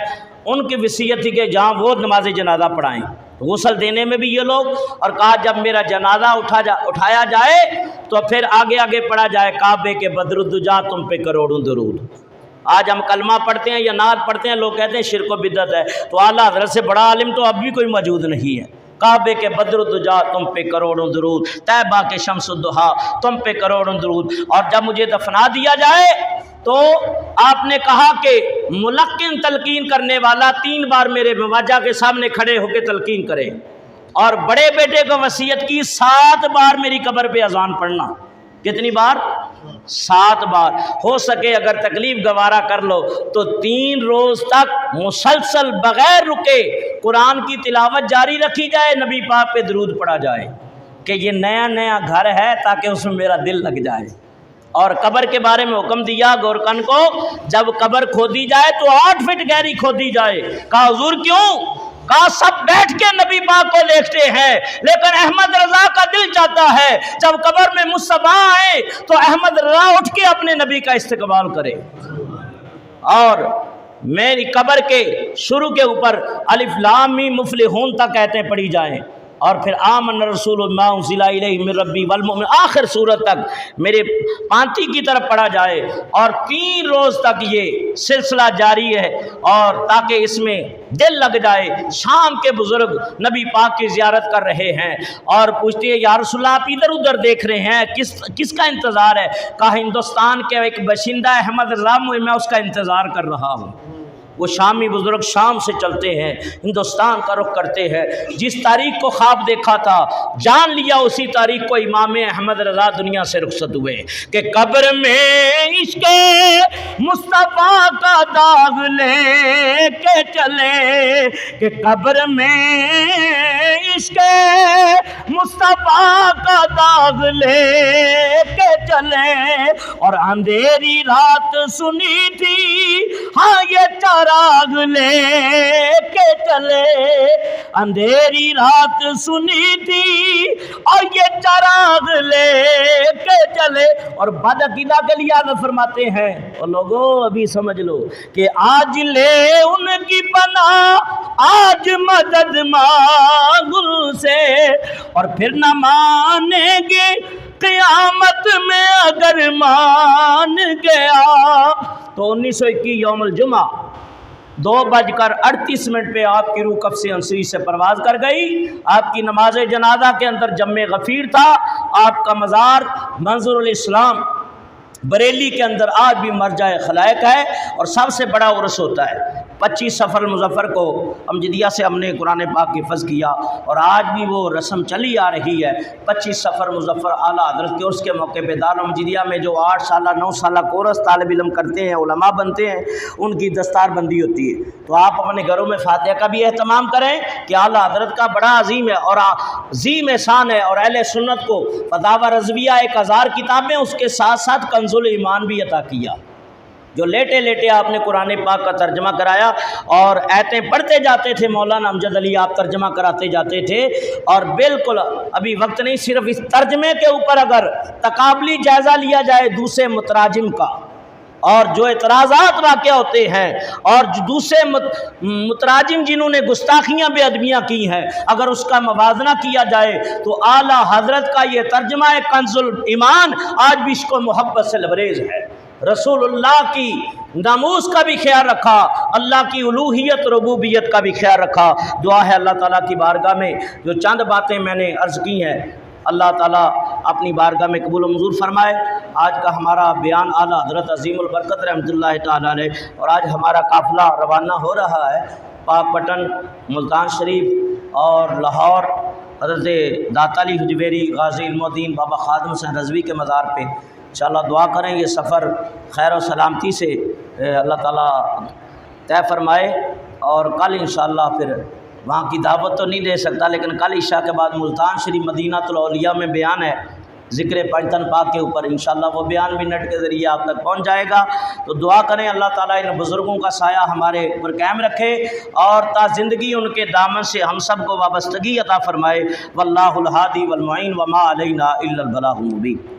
ان کی وصیت تھی کہ جہاں وہ نماز جنازہ پڑھائیں، غسل دینے میں بھی یہ لوگ، اور کہا جب میرا جنازہ اٹھایا جائے تو پھر آگے پڑھا جائے کعبے کے بدرالدجا تم پہ کروڑوں درود۔ آج ہم کلمہ پڑھتے ہیں یا نعت پڑھتے ہیں، لوگ کہتے ہیں شرک و بدعت ہے، تو اعلیٰ حضرت سے بڑا عالم تو اب بھی کوئی موجود نہیں ہے۔ کعبے کے بدرالدجا تم پہ کروڑوں درود، طیبہ کے شمس الضحیٰ تم پہ کروڑوں درود۔ اور جب مجھے دفنا دیا جائے تو آپ نے کہا کہ ملقن تلقین کرنے والا 3 بار میرے مواجہ کے سامنے کھڑے ہو کے تلقین کرے، اور بڑے بیٹے کو وصیت کی 7 بار میری قبر پہ اذان پڑھنا۔ کتنی بار؟ 7 بار۔ ہو سکے اگر تکلیف گوارا کر لو تو 3 روز تک مسلسل بغیر رکے قرآن کی تلاوت جاری رکھی جائے، نبی پاک پہ درود پڑھا جائے کہ یہ نیا گھر ہے تاکہ اس میں میرا دل لگ جائے۔ اور قبر کے بارے میں حکم دیا گورکن کو، جب قبر کھودی جائے تو 8 فٹ گہری کھودی جائے۔ کہا حضور کیوں؟ کہا سب بیٹھ کے نبی پاک کو دیکھتے ہیں، لیکن احمد رضا کا دل چاہتا ہے جب قبر میں مصطفیٰ آئے تو احمد رضا اٹھ کے اپنے نبی کا استقبال کرے۔ اور میری قبر کے شروع کے اوپر الف لام میم مفلحون تک آیتیں پڑھی جائیں، اور پھر آمن رسول ما انزل الیہ من ربی والمؤمن آخر سورت تک میرے پانتی کی طرف پڑھا جائے، اور 3 روز تک یہ سلسلہ جاری ہے، اور تاکہ اس میں دل لگ جائے۔ شام کے بزرگ نبی پاک کی زیارت کر رہے ہیں اور پوچھتے ہیں یا رسول اللہ آپ ادھر ادھر دیکھ رہے ہیں، کس کا انتظار ہے؟ کہا ہندوستان کے ایک باشندہ احمد رضا میں اس کا انتظار کر رہا ہوں۔ وہ شامی بزرگ شام سے چلتے ہیں، ہندوستان کا رخ کرتے ہیں، جس تاریخ کو خواب دیکھا تھا جان لیا اسی تاریخ کو امام احمد رضا دنیا سے رخصت ہوئے کہ قبر میں عشق مصطفیٰ کا داغ لے کے چلے، کہ قبر میں عشق مصطفیٰ کا داغ لے کے چلے، اور اندھیری رات سنی تھی ہاں یہ چراغ لے کے چلے، اندھیری رات سنی تھی اور یہ چراغ لے کے چلے۔ اور بدعقیدہ کے لیے آگے فرماتے ہیں اور لوگوں ابھی سمجھ لو کہ آج لے ان کی پناہ، آج مدد مانگ ان سے، اور پھر نہ مانیں گے قیامت میں اگر مان گیا۔ تو 1921 یوم الجمعہ 2:38 پہ آپ کی روح قفس انصری سے پرواز کر گئی۔ آپ کی نماز جنازہ کے اندر جمع غفیر تھا۔ آپ کا مزار منظر الاسلام بریلی کے اندر آج بھی مرجع خلائق ہے، اور سب سے بڑا عرس ہوتا ہے 25 صفر المظفر کو امجدیہ سے ہم نے قرآن پاک حفظ کیا، اور آج بھی وہ رسم چلی آ رہی ہے۔ 25 صفر مظفر اعلیٰ حضرت کے عرس کے موقع پہ دارالمجدیہ میں جو 8 سالہ 9 سالہ کورس طالب علم کرتے ہیں، علماء بنتے ہیں، ان کی دستار بندی ہوتی ہے۔ تو آپ اپنے گھروں میں فاتحہ کا بھی اہتمام کریں کہ اعلیٰ حضرت کا بڑا عظیم ہے اور عظیم احسان ہے، اور اہل سنت کو فتاوی رضویہ 1000 کتابیں، اس کے ساتھ ساتھ کنز الایمان بھی عطا کیا، جو لیٹے لیٹے آپ نے قرآن پاک کا ترجمہ کرایا، اور آیتیں پڑھتے جاتے تھے، مولانا امجد علی آپ ترجمہ کراتے جاتے تھے۔ اور بالکل ابھی وقت نہیں، صرف اس ترجمے کے اوپر اگر تقابلی جائزہ لیا جائے دوسرے متراجم کا، اور جو اعتراضات واقع ہوتے ہیں، اور جو دوسرے متراجم جنہوں نے گستاخیاں بے ادبیاں کی ہیں، اگر اس کا موازنہ کیا جائے تو اعلیٰ حضرت کا یہ ترجمہ کنز الایمان آج بھی عشق و محبت سے لبریز ہے۔ رسول اللہ کی ناموس کا بھی خیال رکھا، اللہ کی الوہیت ربوبیت کا بھی خیال رکھا۔ دعا ہے اللہ تعالیٰ کی بارگاہ میں جو چند باتیں میں نے عرض کی ہیں، اللہ تعالیٰ اپنی بارگاہ میں قبول و منظور فرمائے۔ آج کا ہمارا بیان اعلیٰ حضرت عظیم البرکت رحمۃ اللہ تعالیٰ علیہ، اور آج ہمارا قافلہ روانہ ہو رہا ہے پاک پٹن، ملتان شریف اور لاہور، حضرت داتا علی حجویری غازی علم الدین بابا خادم حسین رضوی کے مزار پہ۔ انشاءاللہ دعا کریں یہ سفر خیر و سلامتی سے اللہ تعالیٰ طے فرمائے، اور کل انشاءاللہ پھر وہاں کی دعوت تو نہیں دے سکتا، لیکن کل عشاء کے بعد ملتان شریف مدینہ الاولیاء میں بیان ہے ذکر پنجتن پاک کے اوپر، انشاءاللہ وہ بیان بھی نیٹ کے ذریعے آپ تک پہنچ جائے گا۔ تو دعا کریں اللہ تعالیٰ ان بزرگوں کا سایہ ہمارے اوپر قائم رکھے، اور تا زندگی ان کے دامن سے ہم سب کو وابستگی عطا فرمائے۔ واللہ الہادی والمعین وما علینا الا البلاغ المبین۔